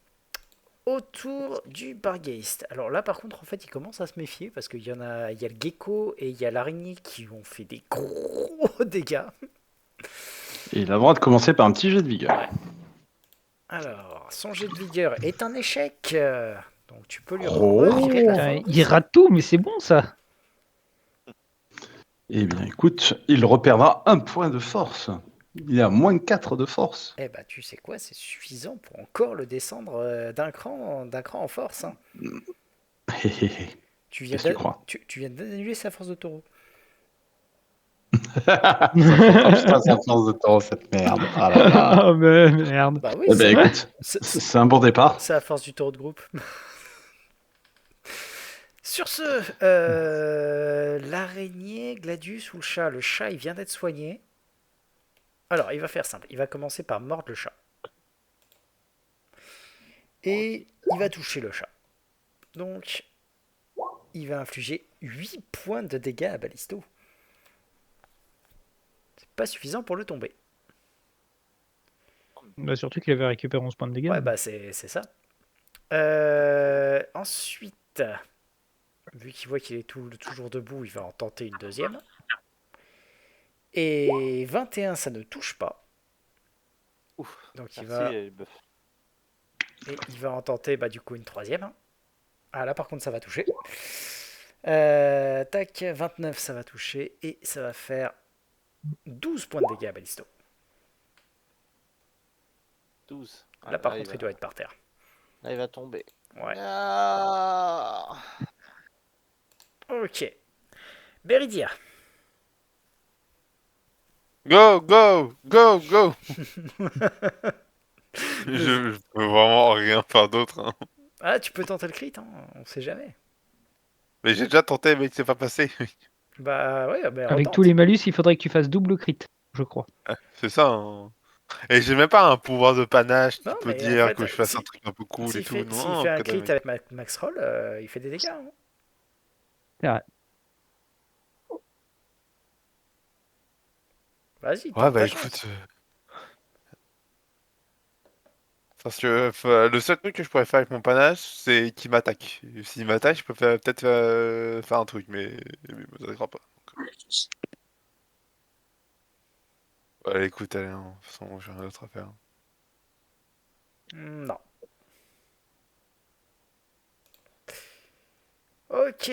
Autour du Bargeist. Alors là, par contre, en fait, il commence à se méfier parce qu'il y en a, il y a le gecko et il y a l'araignée qui ont fait des gros dégâts. Et il a le droit de commencer par un petit jet de vigueur. Ouais. Alors, son jet de vigueur est un échec. Donc tu peux lui Oh. retirer de la Putain, force. il rate tout, mais c'est bon ça. Eh bien, écoute, il reperdra un point de force. Il a moins 4 de force. Eh bah, tu sais quoi, c'est suffisant pour encore le descendre d'un cran en force. Hein. Hé, hé, hé. Tu viens Qu'est-ce que tu crois? tu viens d'annuler sa force de taureau. Ça fait pas putain, sa force de taureau, cette merde. Ah là là. Ah, mais merde. Bah oui, Eh c'est ben, écoute, c'est- c'est un bon départ. c'est la force du taureau de groupe. Sur ce, l'araignée, Gladius ou le chat? Le chat, il vient d'être soigné. Alors, il va faire simple. Il va commencer par mordre le chat. Et il va toucher le chat. Donc, il va infliger 8 points de dégâts à Ballisto. C'est pas suffisant pour le tomber. Bah, surtout qu'il avait récupéré 11 points de dégâts. Ouais, bah c'est ça. Ensuite, vu qu'il voit qu'il est toujours debout, il va en tenter une deuxième. Et 21, ça ne touche pas. Ouf. Donc il Merci, va, les bœufs. et il va en tenter du coup une troisième. Hein. Ah là par contre ça va toucher. Tac, 29 ça va toucher et ça va faire 12 points de dégâts à Ballisto. 12. Là par contre il doit être par terre. Là, il va tomber. Ouais. Ah. Ok. Beridia. Go, go, go, go. Je peux vraiment rien faire d'autre. Hein. Ah tu peux tenter le crit, hein, on sait jamais. Mais j'ai déjà tenté, mais c'est pas passé. Bah ouais, bah, Avec retente. tous les malus, il faudrait que tu fasses double crit, je crois. C'est ça. Hein. Et j'ai même pas un pouvoir de panache qui Non peut mais en dire que je fait, fasse un truc un peu cool et tout. s'il Non, fait un que crit dalle. avec Max Roll, il fait des dégâts. Hein. C'est vrai. Vas-y, Ouais, tente bah ta écoute. chance. Parce que le seul truc que je pourrais faire avec mon panache, c'est qu'il m'attaque. Et s'il m'attaque, je peux peut-être faire un truc, mais il m'attaquera pas. Ouais, écoute, allez, hein, de toute façon, j'ai rien d'autre à faire. Non. Ok.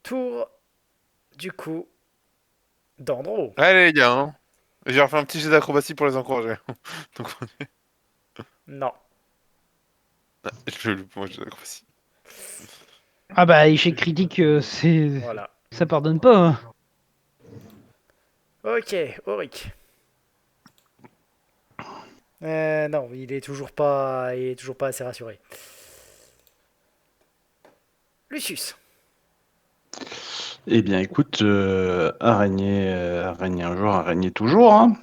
Tour, du coup, d'Andro. Allez, les gars, hein. J'ai refait un petit jet d'acrobatie pour les encourager. Donc, Non. je loupe mon jet d'acrobatie. Ah bah, échec critique, Voilà. ça pardonne pas. Hein. Ok, Auric. Non, il est toujours pas assez rassuré. Lucius. Eh bien, écoute, araignée, araignée un jour, araignée toujours. Hein.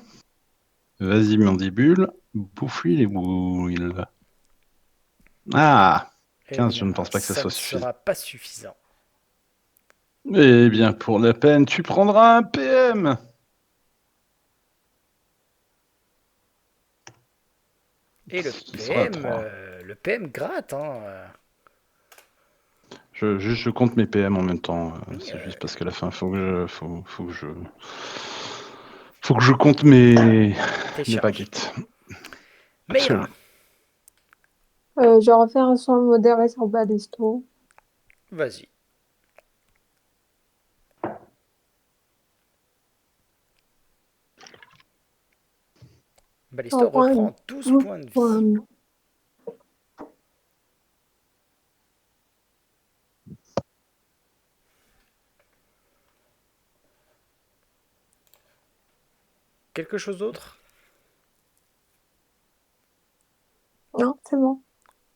Vas-y, mandibule, bouffe-lui les bouilles. Ah, Eh 15, je bien, ne pense pas que ça ça soit ne suffisant. sera pas suffisant. Eh bien, pour la peine, tu prendras un PM. Et Ce qui sera à 3. Le PM gratte. Hein. Je compte mes PM en même temps. Oui, C'est juste parce qu'à la fin, faut que je compte mes tes charges. baguettes. Meira. Je refais un soin modéré sur Ballisto. Vas-y. Ballisto Un point. reprend 12 points de vie. Voilà. Quelque chose d'autre? Non, c'est bon.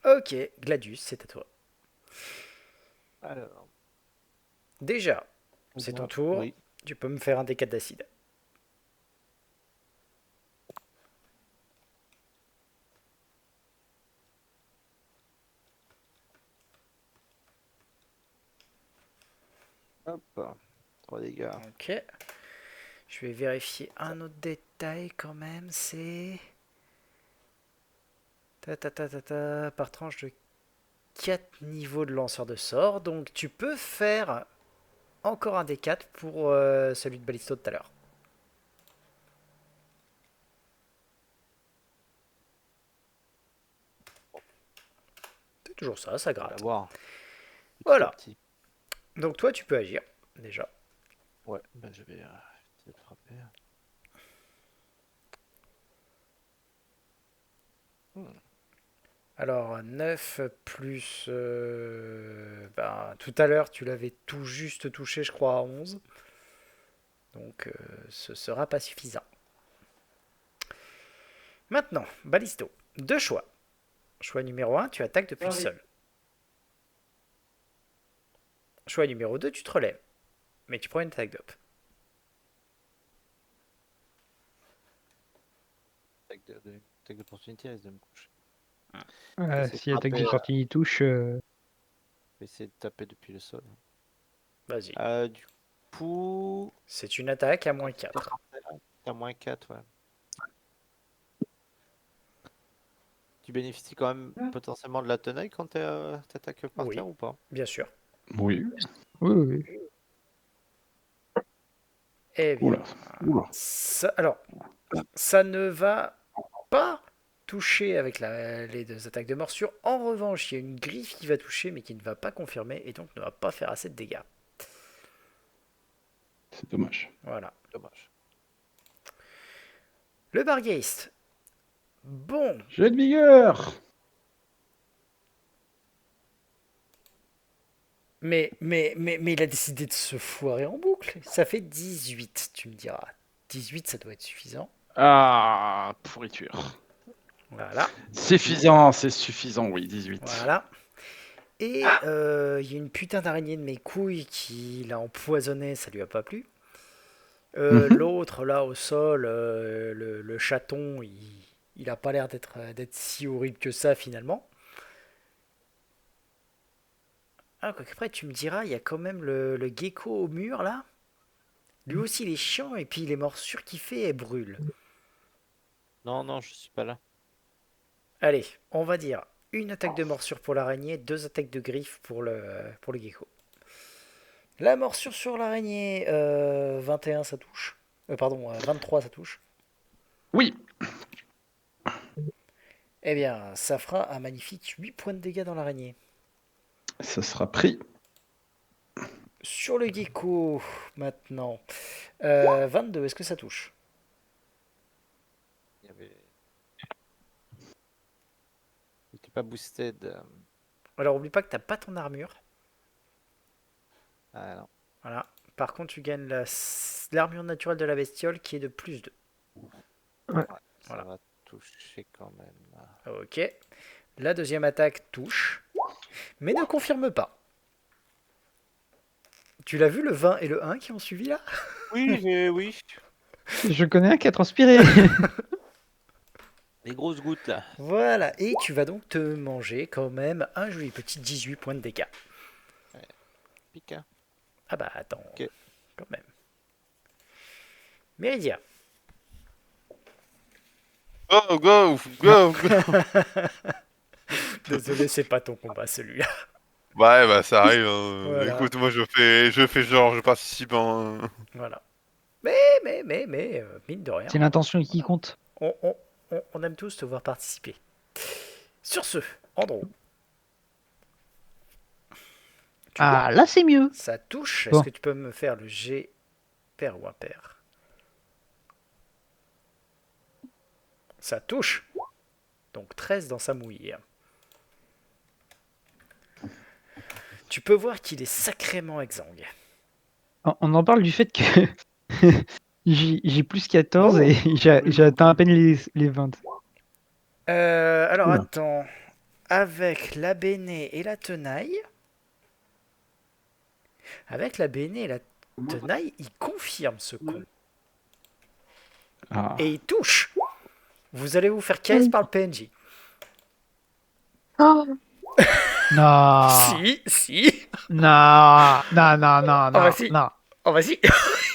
Ok, Gladius, c'est à toi. Alors, Déjà, c'est ton tour. Oui. Tu peux me faire un D4 d'acide. Hop, 3 dégâts. Ok. Je vais vérifier un autre détail quand même. C'est... Par tranche de 4 niveaux de lanceur de sorts. Donc tu peux faire encore un D4 pour celui de Balisto de tout à l'heure. C'est toujours ça, ça On va gratte. voir. Petit Voilà. à petit. Donc toi tu peux agir déjà. Ouais, ben je vais essayer de frapper. Alors 9 plus... tout à l'heure tu l'avais tout juste touché je crois à 11. Donc ce sera pas suffisant. Maintenant, Balisto. Deux choix. Choix numéro 1, tu attaques depuis le sol. Choix numéro 2, tu te relèves. Mais tu prends une attaque d'op. Attaque d'opportunité, risque de me coucher. C'est Si l'attaque frappé, d'opportunité touche, Je vais essayer de taper depuis le sol. Vas-y. Du coup, C'est une attaque à moins 4. t'as moins 4, ouais. Tu bénéficies quand même potentiellement de la tenaille quand t'attaques par Oui. terre ou pas? Bien sûr. Oui. oui. Eh bien, Oula. alors, ça ne va pas toucher avec les deux attaques de morsure. En revanche, il y a une griffe qui va toucher, mais qui ne va pas confirmer, et donc ne va pas faire assez de dégâts. C'est dommage. Voilà. Dommage. Le Bargeist. Bon. Jet de vigueur. Mais il a décidé de se foirer en boucle. Ça fait 18, tu me diras. 18, ça doit être suffisant. Ah, pourriture. Voilà. C'est suffisant, oui, 18. Voilà. Et il y a une putain d'araignée de mes couilles qui l'a empoisonné, ça lui a pas plu. L'autre, là, au sol, le chaton, il a pas l'air d'être si horrible que ça, finalement. Ah, après, tu me diras, il y a quand même le gecko au mur, là. Lui aussi, il est chiant, et puis les morsures qu'il fait, elles brûlent. Non, je suis pas là. Allez, on va dire une attaque de morsure pour l'araignée, 2 attaques de griffe pour le gecko. La morsure sur l'araignée, 21 ça touche. Pardon, 23 ça touche. Oui. Eh bien, ça fera un magnifique 8 points de dégâts dans l'araignée. Ça sera pris. Sur le gecko, maintenant. 22, est-ce que ça touche? Il était pas boosted. Alors, oublie pas que t'as pas ton armure. Ah non. Voilà. Par contre, tu gagnes l'armure naturelle de la bestiole qui est de plus 2. Ça Voilà. va toucher quand même. Ok. La deuxième attaque touche, mais ne confirme pas. Tu l'as vu le 20 et le 1 qui ont suivi là? Oui. Je connais un qui a transpiré. Les grosses gouttes là. Voilà, et tu vas donc te manger quand même un joli petit 18 points de dégâts. Pique, hein. Ah bah attends, Ok. quand même. Méridia. Go. Désolé, c'est pas ton combat celui-là. Ouais, bah ça arrive. Hein. Voilà. Écoute, moi je fais genre, je participe en. Voilà. Mais, mine de rien, C'est l'intention qui compte. on aime tous te voir participer. Sur ce, Andrew. Ah, là c'est mieux. Ça touche. Bon. Est-ce que tu peux me faire le G pair ou impair? Ça touche. Donc 13 dans sa mouille. Tu peux voir qu'il est sacrément exsangue. On en parle du fait que j'ai plus 14 et j'ai atteint à peine les 20. Alors Oula. attends. Avec la béné et la tenaille. Avec la béné et la tenaille, il confirme ce con. Ah. Et il touche. Vous allez vous faire caisse par le PNJ. Oh, Non. Si. Non. Non, non, non, Ah non, bah si. non. Oh vas-y,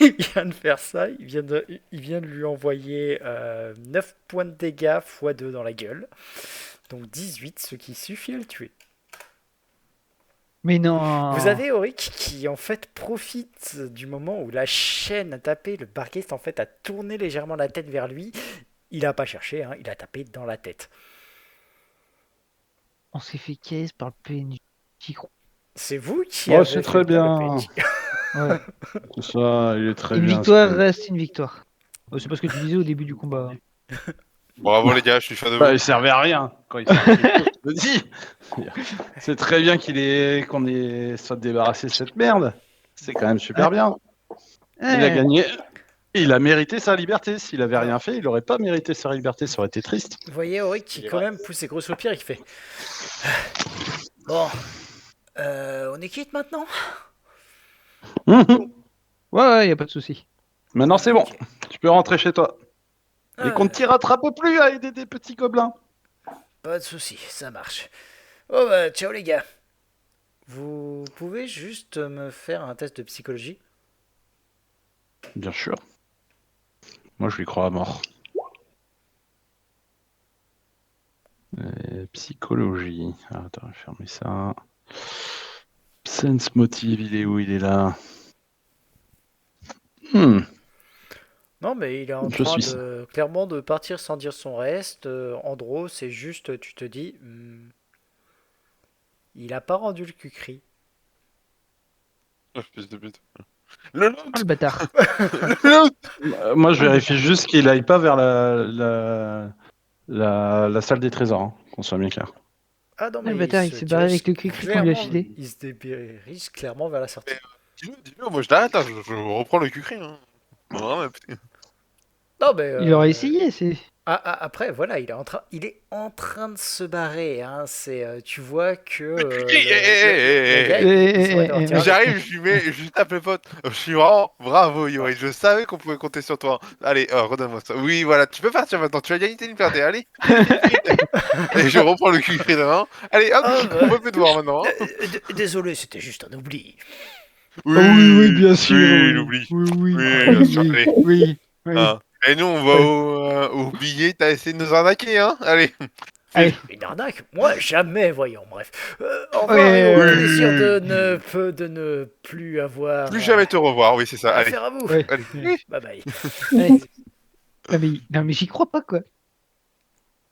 il vient de faire ça, il vient de lui envoyer 9 points de dégâts x 2 dans la gueule. Donc 18, ce qui suffit à le tuer. Mais non. Vous avez Auric qui en fait profite du moment où la chaîne a tapé, le barghest en fait a tourné légèrement la tête vers lui. Il a pas cherché, hein, il a tapé dans la tête. On s'est fait caisse par le PNJ. J'y crois. C'est vous qui Oh, avez c'est fait très le coup, le bien. PNJ. Ouais. Tout ça, il est très Une bien. victoire ce que- reste une victoire. C'est parce que tu disais au début du combat. Bravo les gars, je suis fan de Bah, vous. il servait à rien quand il servait à quelque chose, je le dis. C'est très bien soit débarrassé de cette merde. C'est quand même super bien. Il a gagné. Il a mérité sa liberté. S'il avait rien fait, il n'aurait pas mérité sa liberté. Ça aurait été triste. Vous voyez Auric qui quand même pousse ses gros soupirs et qui fait... Bon, on est quitte maintenant? Ouais, y a pas de souci. Maintenant, c'est bon. Ok. Tu peux rentrer chez toi. Et qu'on ne Euh, t'y rattrape plus à aider des petits gobelins. Pas de souci, ça marche. Oh bah ciao les gars. Vous pouvez juste me faire un test de psychologie? Bien sûr. Moi, je lui crois à mort. Psychologie. Ah, attends, je vais fermer ça. Sense motive, il est où? Il est là. Non mais il est en Je train suis de clairement de partir sans dire son reste. Andro, c'est juste, tu te dis, il a pas rendu le cul-cri. Oh, fils de pute. Le loot. Ah, le bâtard. Le loot. Moi, je vérifie juste qu'il aille pas vers la salle des trésors, hein, qu'on soit bien clair. Ah non Le mais bâtard, il se s'est barré dirige avec le cul-cri qu'on lui a clairement, filé. il se dirige clairement vers la sortie. Dis-le, moi je l'arrête, hein, je reprends le cul-cri. Hein. Vraiment, putain. Non mais Il aurait essayé, c'est. après voilà, il est en train de se barrer. Hein, tu vois que cul-cri, le gars, il s'arrête d'avoir tiré. J'arrive, je tape le pote. Je suis vraiment bravo, Yori. Je savais qu'on pouvait compter sur toi. Allez, redonne-moi ça. Oui, voilà, tu peux partir maintenant. Tu as gagné une liberté. Allez, et je reprends le cul-cri de main. Allez, hop, Ah, on peut plus te voir maintenant. Hein. Désolé, c'était juste un oubli. Oui, bien sûr. Oui, l'oubli. Oui, Oui, bien sûr. Allez. oui. Hein. Et nous, on va au billet. T'as essayé de nous arnaquer, hein. Allez. Allez. Une arnaque? Moi, jamais, voyons, bref. Au revoir Ouais, et au ouais, plaisir ouais. de ne plus avoir Plus jamais te revoir. Oui, c'est ça. Allez. affaire à vous. Ouais. Allez. Bye bye. Allez. Non, mais j'y crois pas, quoi.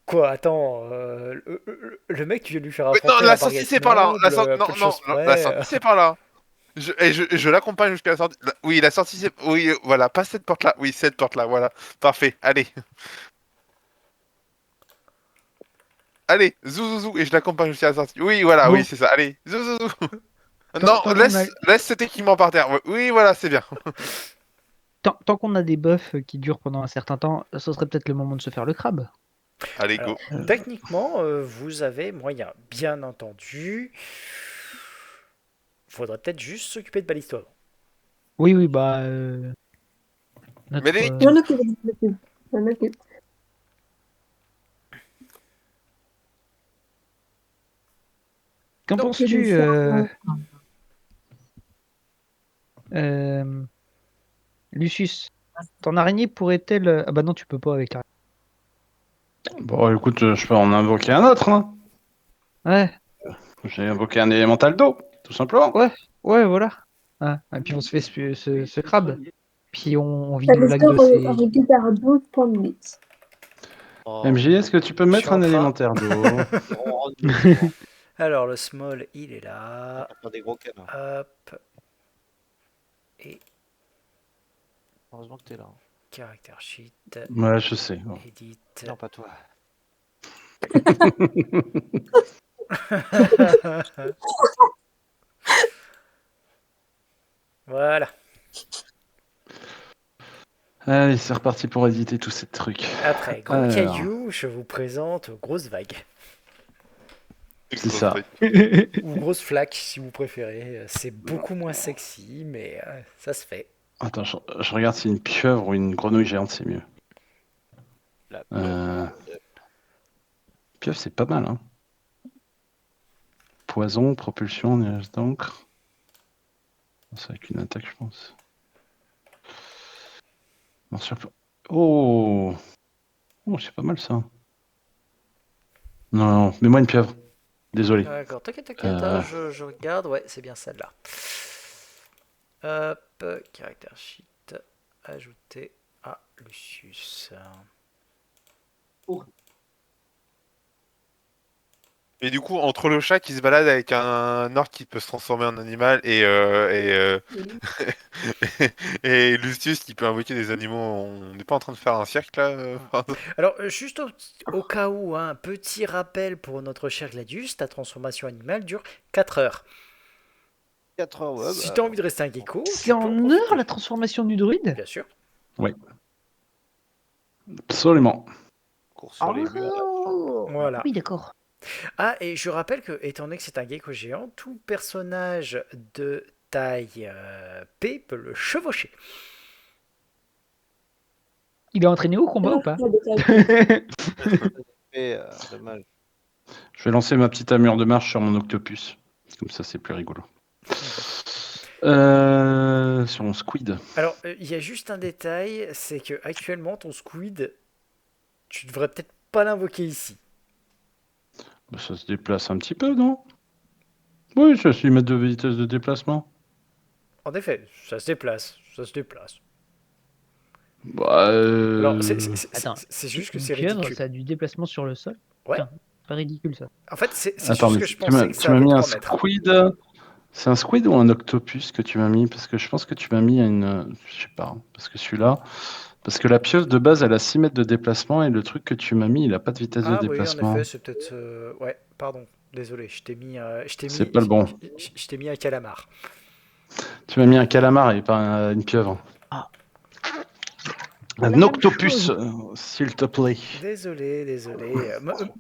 Quoi, attends, le mec, tu viens de lui faire Mais affronter non, la un sortie Barghest c'est par là. noble, peu Non, de non, choses la près. sortie c'est par là. Je l'accompagne jusqu'à la sortie. Oui, la sortie c'est. Oui, voilà, pas cette porte là. Oui, cette porte là, voilà. Parfait, allez. Allez, zou, et je l'accompagne jusqu'à la sortie. Oui, voilà, Bon. oui, c'est ça, allez. Zou. Tant Non, qu'on laisse cet équipement par terre. Oui, voilà, c'est bien. tant qu'on a des buffs qui durent pendant un certain temps, ce serait peut-être le moment de se faire le crabe. Allez, Alors, go. techniquement, vous avez moyen, bien entendu. Faudrait peut-être juste s'occuper de Balisto avant. Oui, bah. Mais les- Je m'en occupe, je m'en occupe. Qu'en Donc, penses-tu, je vais faire, Lucius? Ton araignée pourrait-elle. Ah bah non, tu peux pas avec l'araignée. Bon, écoute, je peux en invoquer un autre. Hein. Ouais, J'ai invoqué un élémental d'eau, tout simplement. ouais, voilà. Ah, et puis on se fait ce crabe. Puis on vide le lac Balisto de ses. récupère 12 points de vie. Oh, MJ, est-ce que tu peux me Je mettre suis en un train. élémentaire d'eau? on rentre dedans. Alors, le small, il est là. Pas des gros canards. Hop. Et Heureusement que t'es là. Hein. caractère sheet. Ouais, je sais. Bon. Edit. Non, pas toi. Voilà. Allez, c'est reparti pour éditer tous ces trucs. Après Gros Alors. Caillou, je vous présente Grosse Vague. C'est ça. Ou Grosse Flaque, si vous préférez. C'est beaucoup moins sexy, mais ça se fait. Attends, je regarde si une pieuvre ou une grenouille géante, c'est mieux. La Pieuvre, c'est pas mal, hein. poison, propulsion, nuage d'encre. C'est avec une attaque, je pense. Morsure... Oh, c'est pas mal ça. Non, mets-moi une pieuvre. Désolé. D'accord, t'inquiète, je regarde, ouais, c'est bien celle-là. Hop, caractère sheet, ajouter à Lucius. Et du coup, entre le chat qui se balade avec un orc qui peut se transformer en animal et Lucius qui peut invoquer des animaux, on n'est pas en train de faire un cirque là Alors, juste au cas où, un petit rappel pour notre cher Gladius, ta transformation animale dure 4 heures. 4 heures, ouais. Si t'as envie de rester un gecko, C'est tu peux en profiter. heure la transformation du druide? Bien sûr. Absolument. Cours sur les murs. Oh Voilà. Oui, d'accord. Ah, et je rappelle que, étant donné que c'est un gecko géant, tout personnage de taille P peut le chevaucher. Il est entraîné au combat ou pas? Dommage. Je vais lancer ma petite armure de marche sur mon octopus. Comme ça, c'est plus rigolo. Sur mon squid. Alors, il y a juste un détail, c'est que actuellement ton squid, tu devrais peut-être pas l'invoquer ici. Bah, ça se déplace un petit peu, non? Oui, je suis mettre de vitesse de déplacement. En effet, ça se déplace, ça se déplace. Bah, Alors, Attends, c'est juste que une c'est pieuvre, ridicule. ça a du déplacement sur le sol? Ouais. Putain, pas ridicule ça. En fait, c'est Attends, juste mais que je tu pensais m'as que tu ça m'as avait mis un 3 mètres. squid. C'est un squid ou un octopus que tu m'as mis? Parce que je pense que tu m'as mis une. Je sais pas. Parce que celui-là. Parce que la pieuvre de base, elle a 6 mètres de déplacement et le truc que tu m'as mis, il a pas de vitesse de Ah oui, en déplacement. effet, c'est peut-être... Ouais, pardon, désolé, je t'ai mis, C'est pas le bon. je t'ai mis un calamar. Tu m'as mis un calamar et pas une pieuvre. Ah. Un La même octopus, chose. s'il te plaît. Désolé.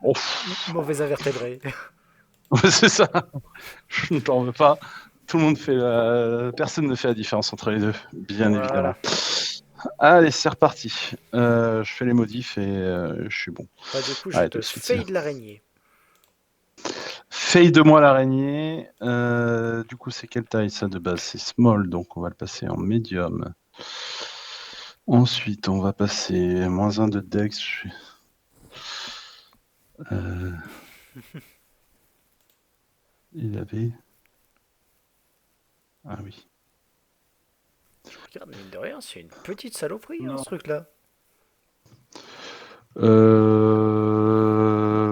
Oh, Mauvais invertébré. ouais, c'est ça. Je ne t'en veux pas. Tout le monde fait personne ne fait la différence entre les deux, bien Voilà. évidemment. Allez, c'est reparti. Je fais les modifs et je suis bon. Bah, du coup, je Allez, te tout de suite, fade l'araignée. Fade de moi l'araignée. Du coup, c'est quelle taille ça de base? C'est small, donc on va le passer en medium. Ensuite, on va passer -1 de dex. Il avait. Ah oui. Je regarde, mine de rien, c'est une petite saloperie, hein, ce truc-là.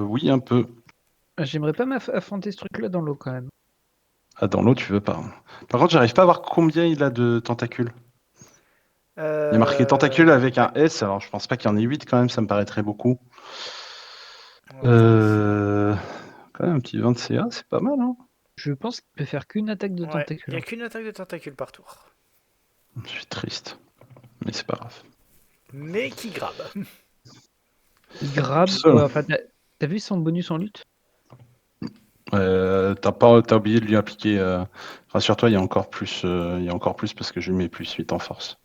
Oui, un peu. J'aimerais pas m'affronter ce truc-là dans l'eau quand même. Ah, dans l'eau, tu veux pas. Par contre, j'arrive pas à voir combien il a de tentacules. Il y a marqué tentacules avec un S, alors je pense pas qu'il y en ait 8 quand même, ça me paraîtrait beaucoup. Quand même un petit 20 de CA, c'est pas mal, hein. Je pense qu'il peut faire qu'une attaque de Il tentacule. n'y a qu'une attaque de tentacule par tour. Je suis triste, mais c'est pas grave. Mais qui grabe. Il grabe. Seul. Ouais, enfin, t'as vu son bonus en lutte? T'as oublié de lui appliquer. Rassure-toi, il y a encore plus. Il y a encore plus parce que je lui mets +8 en force.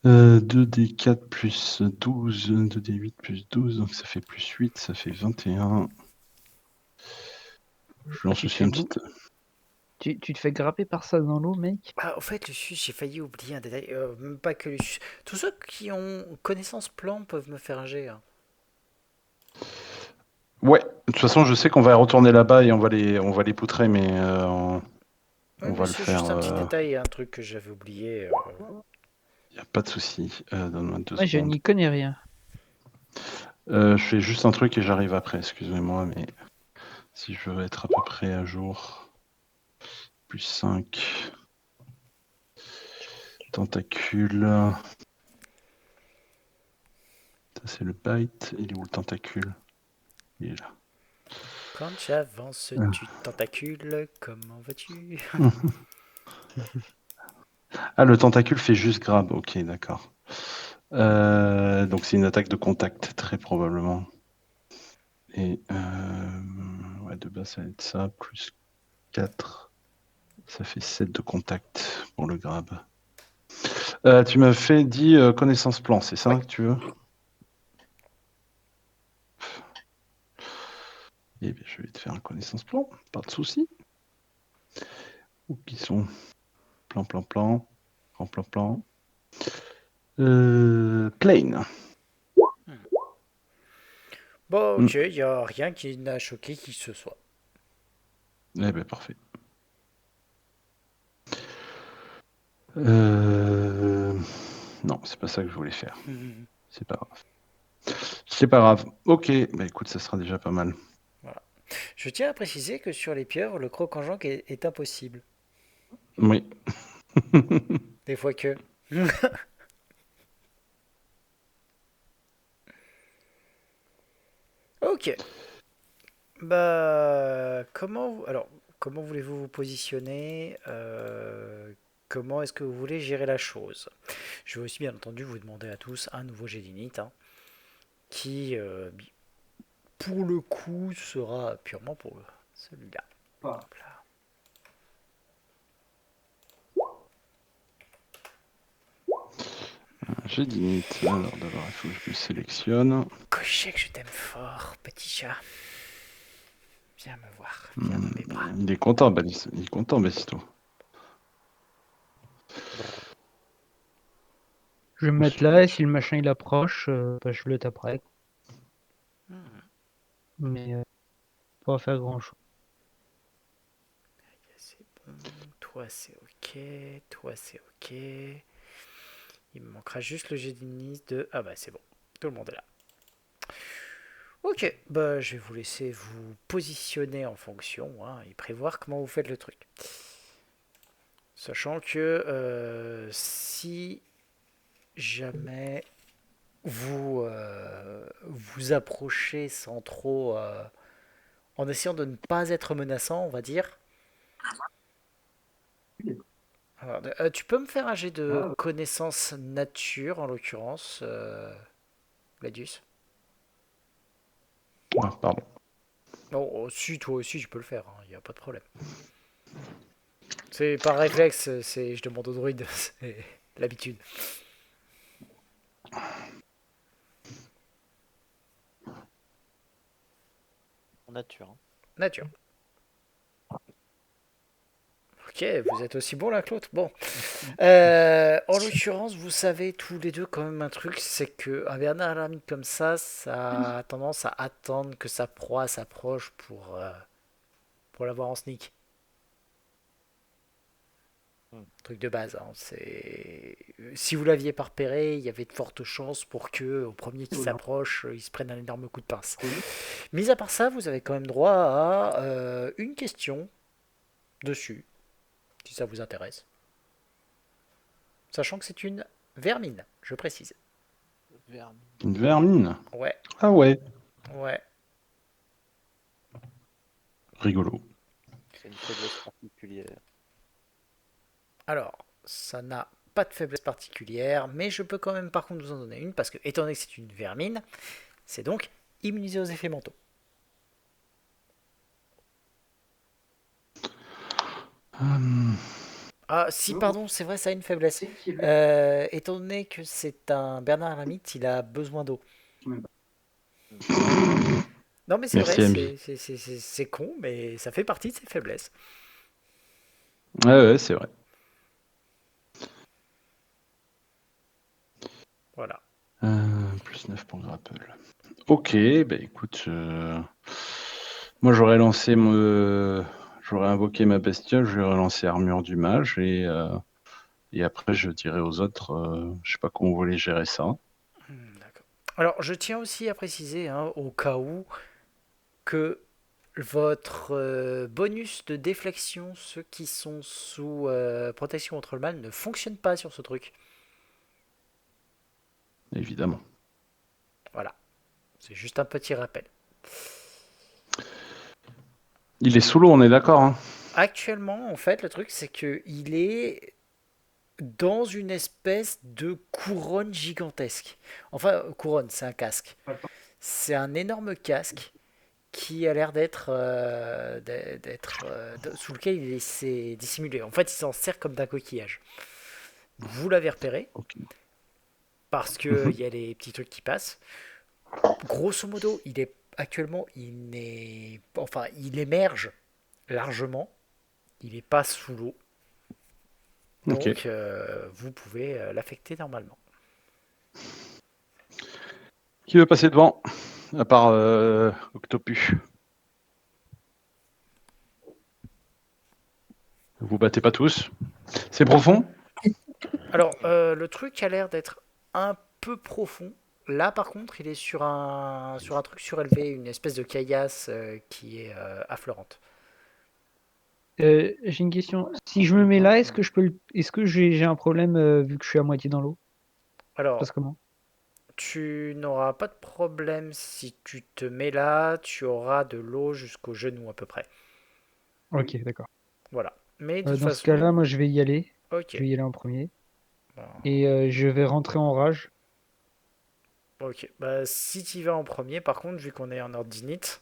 2d4 plus 12, 2d8 plus 12, donc ça fait +8, ça fait 21. Je lance aussi un petit. Tu te fais grapper par ça dans l'eau, mec? Ah, au fait, Lucius, j'ai failli oublier un détail. Même pas que Lucius. Tous ceux qui ont connaissance plan peuvent me faire un jet. Hein. Ouais, de toute façon, je sais qu'on va retourner là-bas et on va les poutrer, mais on va le c'est faire. juste un petit détail, un truc que j'avais oublié. Il n'y a pas de souci. Donne-moi 2 Moi, je secondes. n'y connais rien. Je fais juste un truc et j'arrive après, excusez-moi, mais si je veux être à peu près à jour. +5. Tentacule. Ça, c'est le bite. Il est où le tentacule? Il est là. Quand j'avance, tu tentacules, comment vas-tu? Ah, le tentacule fait juste grab. Ok, d'accord. Donc c'est une attaque de contact, très probablement. Et ouais, de base, ça va être ça, +4. Ça fait 7 de contact pour le grab. Tu m'as fait dit connaissance plan, c'est ça que tu veux? Eh bien, je vais te faire un connaissance plan, pas de souci. Où qu'ils sont? Plan, plan, plan. Plan, plan, plan. Klein. Bon, ok, il n'y a rien qui n'a choqué qui que ce soit. Eh ben parfait. Non, c'est pas ça que je voulais faire. C'est pas grave. C'est pas grave. Ok, bah écoute, ça sera déjà pas mal. Voilà. Je tiens à préciser que sur les pieuvres, le croc en jambe est impossible. Oui. Des fois que. Ok. Bah, comment voulez-vous vous positionner? Comment est-ce que vous voulez gérer la chose? Je vais aussi bien entendu vous demander à tous un nouveau jet d'init, hein, qui, pour le coup, sera purement pour celui-là. Hop là. J'ai d'init. Alors d'abord, il faut que je le sélectionne. Cocher que je t'aime fort, petit chat. Viens me voir, viens dans mes bras. Il est content, Balisto. Il est content, Balisto. Je vais me mettre là et si le machin il approche, bah, je le taperai. Mais pas faire grand chose. C'est bon, toi c'est ok, toi c'est ok. Il me manquera juste le jet d'init de... Ah bah c'est bon, tout le monde est là. Ok, bah je vais vous laisser vous positionner en fonction, hein, et prévoir comment vous faites le truc. Sachant que si jamais vous approchez sans trop... en essayant de ne pas être menaçant, on va dire. Alors, tu peux me faire un jet de connaissance nature, en l'occurrence, Gladius? Ah, pardon. Oh, si, toi aussi, tu peux le faire, il n'y a pas de problème. C'est par réflexe, je demande au druide, c'est l'habitude. En nature. Hein. Nature. Ok, vous êtes aussi bon l'un que l'autre. Bon. En l'occurrence, vous savez tous les deux quand même un truc, c'est que un Bernard Lamite comme ça a tendance à attendre que sa proie s'approche pour l'avoir en sneak. Truc de base. Hein. Si vous l'aviez pas repéré, il y avait de fortes chances pour que, au premier qui s'approche, il se prenne un énorme coup de pince. Mis à part ça, vous avez quand même droit à une question dessus, si ça vous intéresse. Sachant que c'est une vermine, je précise. Vermine. Une vermine. Ouais, Ah ouais. ouais. Rigolo. C'est une faiblesse particulière. Alors, ça n'a pas de faiblesse particulière, mais je peux quand même par contre vous en donner une, parce que étant donné que c'est une vermine, c'est donc immunisé aux effets mentaux. Ah si, pardon, c'est vrai, ça a une faiblesse. Étant donné que c'est un Bernard Lamite, il a besoin d'eau. Non mais c'est vrai, Merci, Amy. c'est con, mais ça fait partie de ses faiblesses. Ouais, c'est vrai. Voilà. Plus 9 pour grapple. Ok, bah écoute, moi j'aurais invoqué ma bestiole, j'aurais lancé armure du mage et après je dirais aux autres, je sais pas comment vous voulez gérer ça. D'accord. Alors je tiens aussi à préciser, hein, au cas où, que votre bonus de déflexion, ceux qui sont sous protection contre le mal, ne fonctionne pas sur ce truc. Évidemment. Voilà. C'est juste un petit rappel. Il est sous l'eau, on est d'accord, hein? Actuellement, en fait, le truc, c'est que il est dans une espèce de couronne gigantesque. Enfin, couronne, c'est un casque. C'est un énorme casque qui a l'air sous lequel il s'est dissimulé. En fait, il s'en sert comme d'un coquillage. Vous l'avez repéré Ok. parce que il y a les petits trucs qui passent. Grosso modo, il est actuellement, il émerge largement. Il n'est pas sous l'eau. Ok. Donc, vous pouvez l'affecter normalement. Qui veut passer devant? À part Octopus. Vous battez pas tous. C'est profond? Alors, le truc a l'air d'être un peu profond. Là, par contre, il est sur un truc surélevé, une espèce de caillasse qui est affleurante. J'ai une question. Si je me mets là, est-ce que j'ai un problème vu que je suis à moitié dans l'eau? Ça se Alors, passe comment? tu n'auras pas de problème si tu te mets là, tu auras de l'eau jusqu'au genou à peu près. Ok, d'accord. Voilà. Mais de toute Dans ce cas-là, façon, moi je vais y aller. ok. Je vais y aller en premier. Ben, Et je vais rentrer en rage. ok. Bah, si tu y vas en premier, par contre, vu qu'on est en ordre d'init,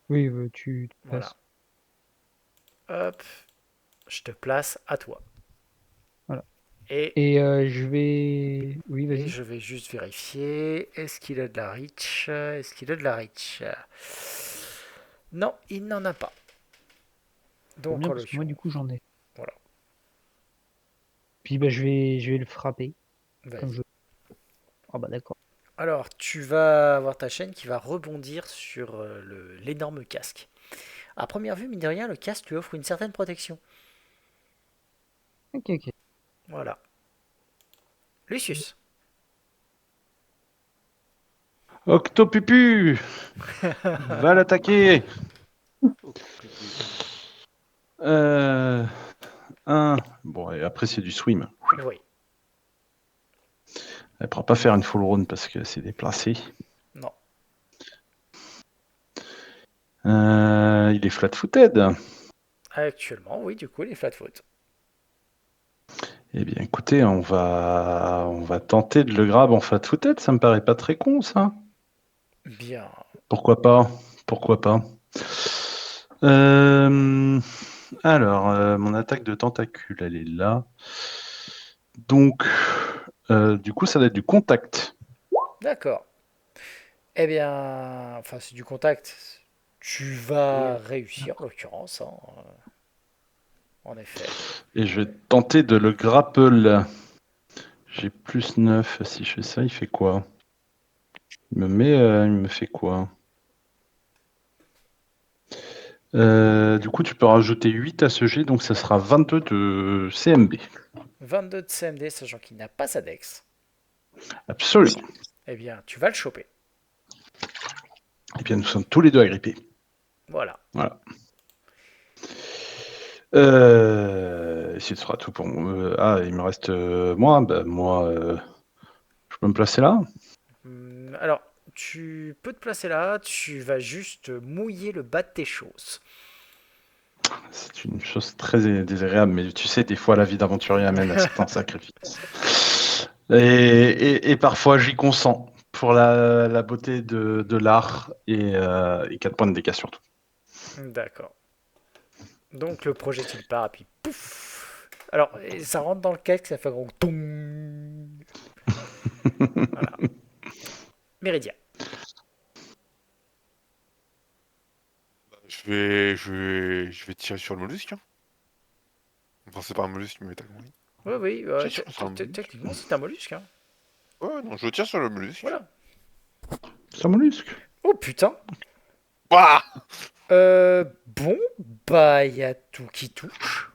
Oui, tu te voilà. passes. Hop, je te place à toi. Voilà. Et, Et je vais. Oui, et vas-y. je vais juste vérifier. Est-ce qu'il a de la reach? Est-ce qu'il a de la reach? Non, il n'en a pas. Trop Donc, bien, en parce que moi, du coup, l'occurrence, j'en ai. voilà. Puis je vais le frapper. Comme Vas-y. je. Ah bah d'accord. Alors, tu vas avoir ta chaîne qui va rebondir sur l'énorme casque. À première vue, mine de rien, le casque lui offre une certaine protection. Ok, ok. Voilà. Lucius. Octopupu va l'attaquer. Euh, Bon, et après, c'est du swim. Oui. Elle ne pourra pas faire une full round parce que c'est déplacé. Non. Il est flat-footed. Actuellement, oui, du coup, les flat-foot. Eh bien, écoutez, on va tenter de le grab en flat-footed. Ça me paraît pas très con, ça. Bien. Pourquoi pas? Pourquoi pas? Euh, Alors, mon attaque de tentacule, elle est là. Donc, du coup, ça va être du contact. D'accord. Eh bien, enfin, c'est du contact. Tu vas réussir, en l'occurrence, hein, en effet. Et je vais tenter de le grapple. J'ai plus 9. Si je fais ça, il fait quoi? Il me fait quoi? Du coup, tu peux rajouter 8 à ce jet, donc ça sera 22 de CMB. 22 de CMD, sachant qu'il n'a pas sa dex. Absolument. Eh bien, tu vas le choper. Eh bien, nous sommes tous les deux agrippés. Voilà. Voilà. Ce sera tout pour moi. Il me reste moi. Ben, moi, je peux me placer là? Alors, tu peux te placer là, tu vas juste mouiller le bas de tes choses. C'est une chose très désagréable, mais tu sais, des fois, la vie d'aventurier amène à certains sacrifices. Et parfois, j'y consens pour la beauté de l'art et 4 points de dégâts surtout. D'accord. Donc le projectile part et puis pouf. Alors, ça rentre dans le casque, ça fait un gros toum. Voilà. Méridien. Je vais tirer sur le mollusque. Hein. Enfin, c'est pas un mollusque, mais t'as compris. Oui, oui, Tire sur un mollusque. techniquement c'est un mollusque. Hein. Ouais, non, je tire sur le mollusque. Voilà. C'est un mollusque. Oh putain. Ouah Bon, bah il y a tout qui touche.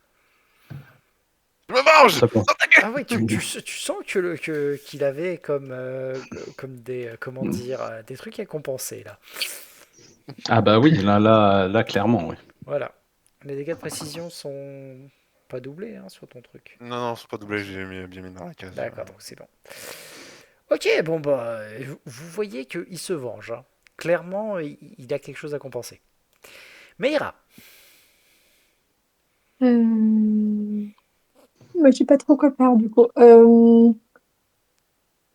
Je me mange Ça compte. Ah oui, tu sens qu'il avait comme des comment dire des trucs à compenser là. Ah bah oui, là clairement, oui. Voilà. Les dégâts de précision sont pas doublés hein, sur ton truc. Non, non, c'est pas doublé, bien mis dans la case. D'accord, donc c'est bon. Ok, bon bah vous voyez qu'il se venge. Hein. Clairement, il a quelque chose à compenser. Meira. Moi, je sais pas trop quoi faire du coup.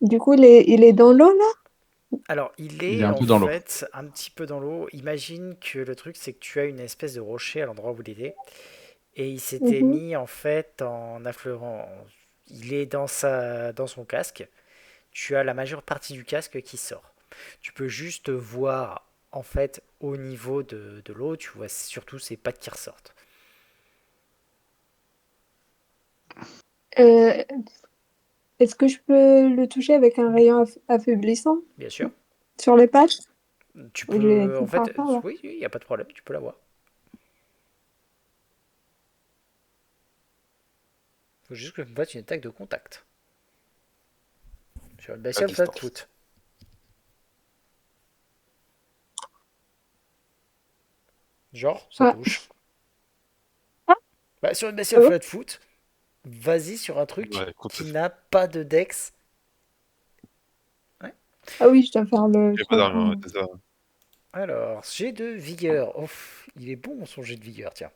Du coup, il est dans l'eau là? Alors, il Il est est un en peu dans l'eau. fait un petit peu dans l'eau. Imagine que le truc, c'est que tu as une espèce de rocher à l'endroit où il était. Et il s'était Mhm. mis en fait en affleurant. Il est dans son casque. Tu as la majeure partie du casque qui sort. Tu peux juste voir, en fait, au niveau de l'eau, tu vois surtout ses pattes qui ressortent. Euh, Est-ce que je peux le toucher avec un rayon affaiblissant Bien sûr. sur les pattes? Tu J'ai peux, en tout par fait, faire, là. oui, il n'y a pas de problème, tu peux l'avoir. Il faut juste que je me fasse une attaque de contact. Sur une bestiole distance. flat-foot. Genre, ça Ah. touche. Ah. Bah, sur une bestiole Ah bon flat-foot, vas-y sur un truc Ouais, contre- qui n'a pas de dex. Ah oui, je dois faire le J'ai pas truc. d'armes, ouais, c'est ça. Alors, jet de vigueur. Oh, il est bon son jet de vigueur, tiens.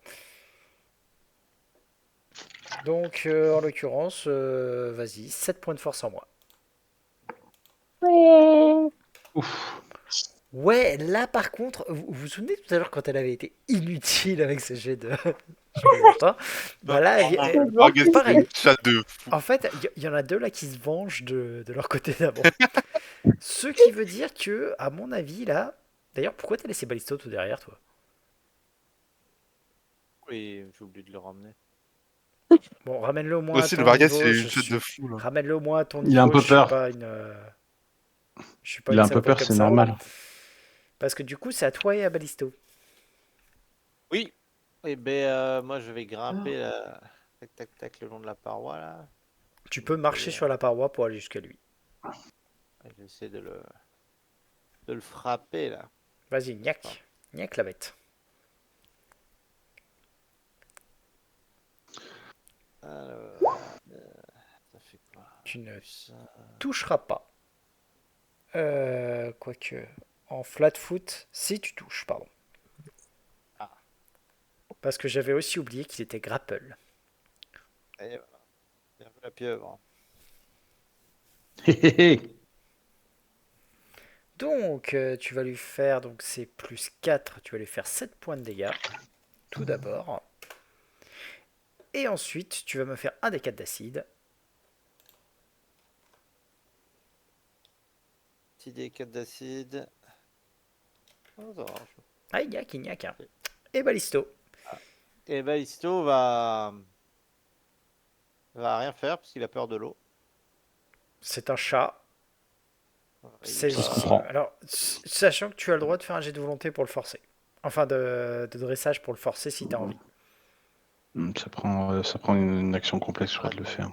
Donc, en l'occurrence, vas-y, 7 points de force en moins. Ouais. Ouf. Ouais, là par contre, vous vous souvenez tout à l'heure quand elle avait été inutile avec ce jet de. Je plaisante pas. Bah là, Vargas, c'est pareil. une chatte de fou. En fait, il y en a deux là qui se vengent de leur côté d'avant. Ce qui veut dire que, à mon avis, là. D'ailleurs, pourquoi t'as laissé Balisto tout derrière, toi? Oui, j'ai oublié de le ramener. Bon, ramène-le au moins Aussi, à le ton Vargas, niveau. c'est une chatte de fou, là. Ramène-le au moins à ton Il a un niveau. peu Je suis peur. pas une. Je suis pas Il une a un peu saloperie peur, comme c'est ça. normal. Parce que du coup, c'est à toi et à Balisto. Oui. Et ben moi je vais grimper tac tac tac le long de la paroi là. Tu peux marcher sur la paroi pour aller jusqu'à lui. Et j'essaie de le frapper là. Vas-y, gnac. Gnac la bête. Alors, ça fait quoi? Tu ne Ça, toucheras pas. Quoique. En flat foot, si tu touches, pardon. Ah. Parce que j'avais aussi oublié qu'il était grapple. et voilà. C'est un peu la pieuvre. Hé, hé, hé. Donc, tu vas lui faire, donc c'est plus 4, tu vas lui faire 7 points de dégâts. Tout d'abord. Et ensuite, tu vas me faire un des 4 d'acide. Petit dé 4 d'acide. Oh, ça marche. Ah, il gnac. Hein. Et Balisto. Et Balisto va rien faire parce qu'il a peur de l'eau. C'est un chat. Il C'est est Ça se pas- comprend. Alors, sachant que tu as le droit de faire un jet de volonté pour le forcer. Enfin, de dressage pour le forcer si tu as envie. Ça prend une action complexe, je crois, de le faire.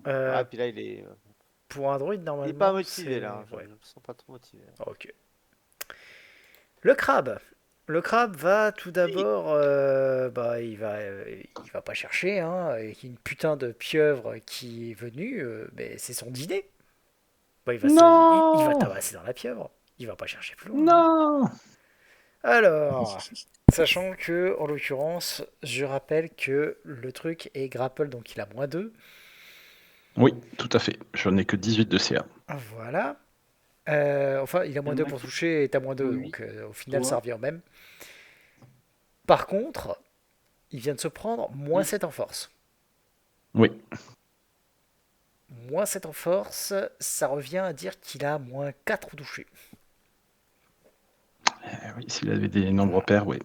Euh, puis là il est pour un druide, normalement. pas motivé c'est- là. Je ouais. me sens pas trop motivé. Ok. Le crabe. Le crabe va tout d'abord, il va pas chercher, hein. Il y a une putain de pieuvre qui est venue, mais c'est son dîner. Bah, il va tabasser dans la pieuvre. Il va pas chercher plus loin. Non. Alors, sachant que, en l'occurrence, je rappelle que le truc est grapple, donc il a moins 2. Oui, tout à fait. Je n'ai que 18 de CA. Voilà. Enfin, il a moins 2 pour toucher et t'as moins 2, Oui. donc au final, Toi. ça revient au même. Par contre, il vient de se prendre moins 7 en force. Oui. Moins 7 en force, ça revient à dire qu'il a moins 4 au toucher. Oui, s'il avait des nombres pairs, oui.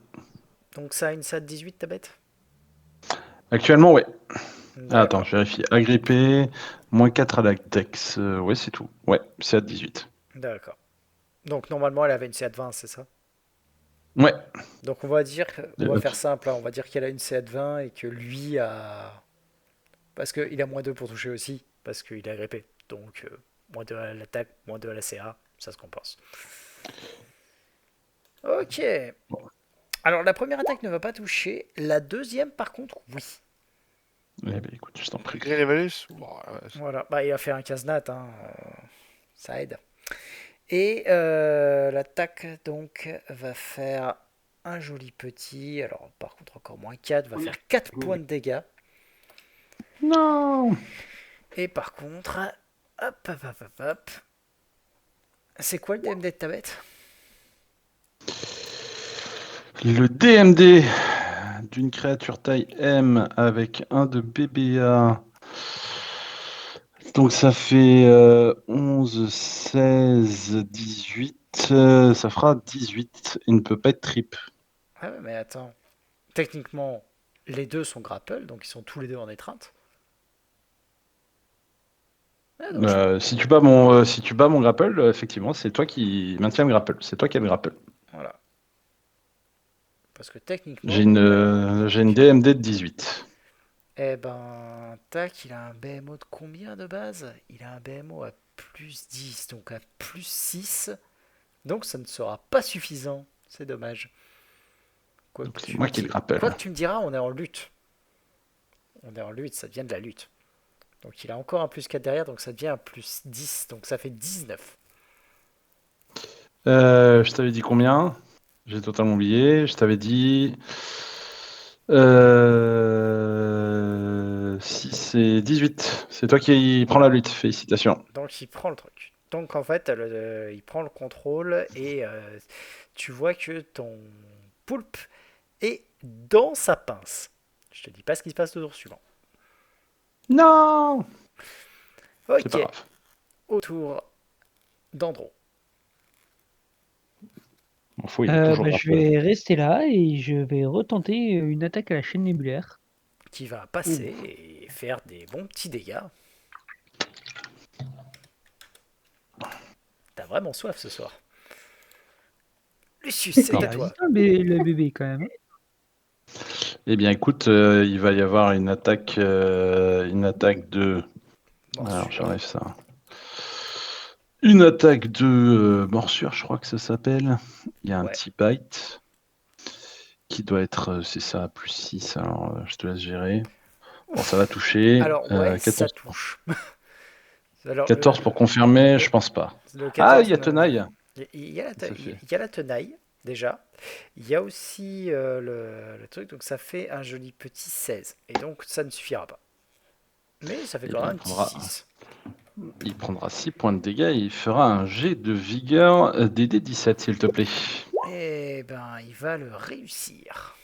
Donc ça a une SAT 18, ta bête? Actuellement, ouais. D'accord. Ah, attends, je vérifie. Agrippé, moins 4 à la dex. Ouais, c'est tout. Ouais, c'est à 18. D'accord. Donc normalement, elle avait une CA de 20, c'est ça? Ouais. Donc on va faire simple, hein, on va dire qu'elle a une CA de 20 et que lui a... Parce qu'il a moins 2 pour toucher aussi, parce qu'il est agrippé. Donc moins 2 à l'attaque, moins 2 à la CA, ça se compense. Ok. Alors la première attaque ne va pas toucher, la deuxième par contre, oui. Eh ben, écoute, je t'en prie. Malgré les malus, bon, ouais, Voilà, bah, il a fait un casse-nat, hein. Ça aide. Et l'attaque donc va faire un joli petit, alors par contre encore moins 4, va faire 4 points de dégâts. Non. Et par contre, hop. C'est quoi le DMD de ta bête? Le DMD d'une créature taille M avec 1 de BBA Donc ça fait 11, 16, 18. Ça fera 18. Il ne peut pas être trip. Ah ouais, mais attends. Techniquement, les deux sont grapple, donc ils sont tous les deux en étreinte. Ah, donc Si tu bats mon grapple, effectivement, c'est toi qui maintiens le grapple. C'est toi qui as le grapple. voilà. Parce que techniquement. J'ai une DMD de 18. Eh ben, tac, il a un BMO de combien de base? Il a un BMO à plus 10, donc à plus 6. Donc ça ne sera pas suffisant. C'est dommage. Donc c'est moi qui le grapple. Quoi que tu me diras, on est en lutte. On est en lutte, ça devient de la lutte. Donc il a encore un plus 4 derrière, donc ça devient un plus 10. Donc ça fait 19. Je t'avais dit combien? J'ai totalement oublié. Je t'avais dit 6 et 18. C'est toi qui prends la lutte. Félicitations. Donc il prend le truc. Donc en fait, il prend le contrôle et tu vois que ton poulpe est dans sa pince. Je te dis pas ce qui se passe au tour suivant. Non! C'est pas Ok, grave. au tour d'Andro. M'en fous, il est toujours Je grapple. vais rester là et je vais retenter une attaque à la chaîne nébulaire. Qui va passer et faire des bons petits dégâts. T'as vraiment soif ce soir. Lucius, c'est Il à est toi. résistant, le bébé quand même. Eh bien, écoute, il va y avoir une attaque de. Alors, j'enlève ça. Une attaque de morsure, je crois que ça s'appelle. Il y a un petit bite qui doit être, c'est ça, plus 6. Alors, je te laisse gérer. Bon, ça va toucher. Alors, ouais, 14 ça touche. Alors, 14 pour confirmer, je pense pas. le 14, Ah, il y a tenaille. Il y a Ça fait. il y a la tenaille, déjà. Il y a aussi le truc, donc ça fait un joli petit 16. Et donc, ça ne suffira pas. Mais ça fait Eh quand bien, même un petit 6. il prendra 6 points de dégâts et il fera un jet de vigueur DD 17, s'il te plaît. Eh ben, il va le réussir.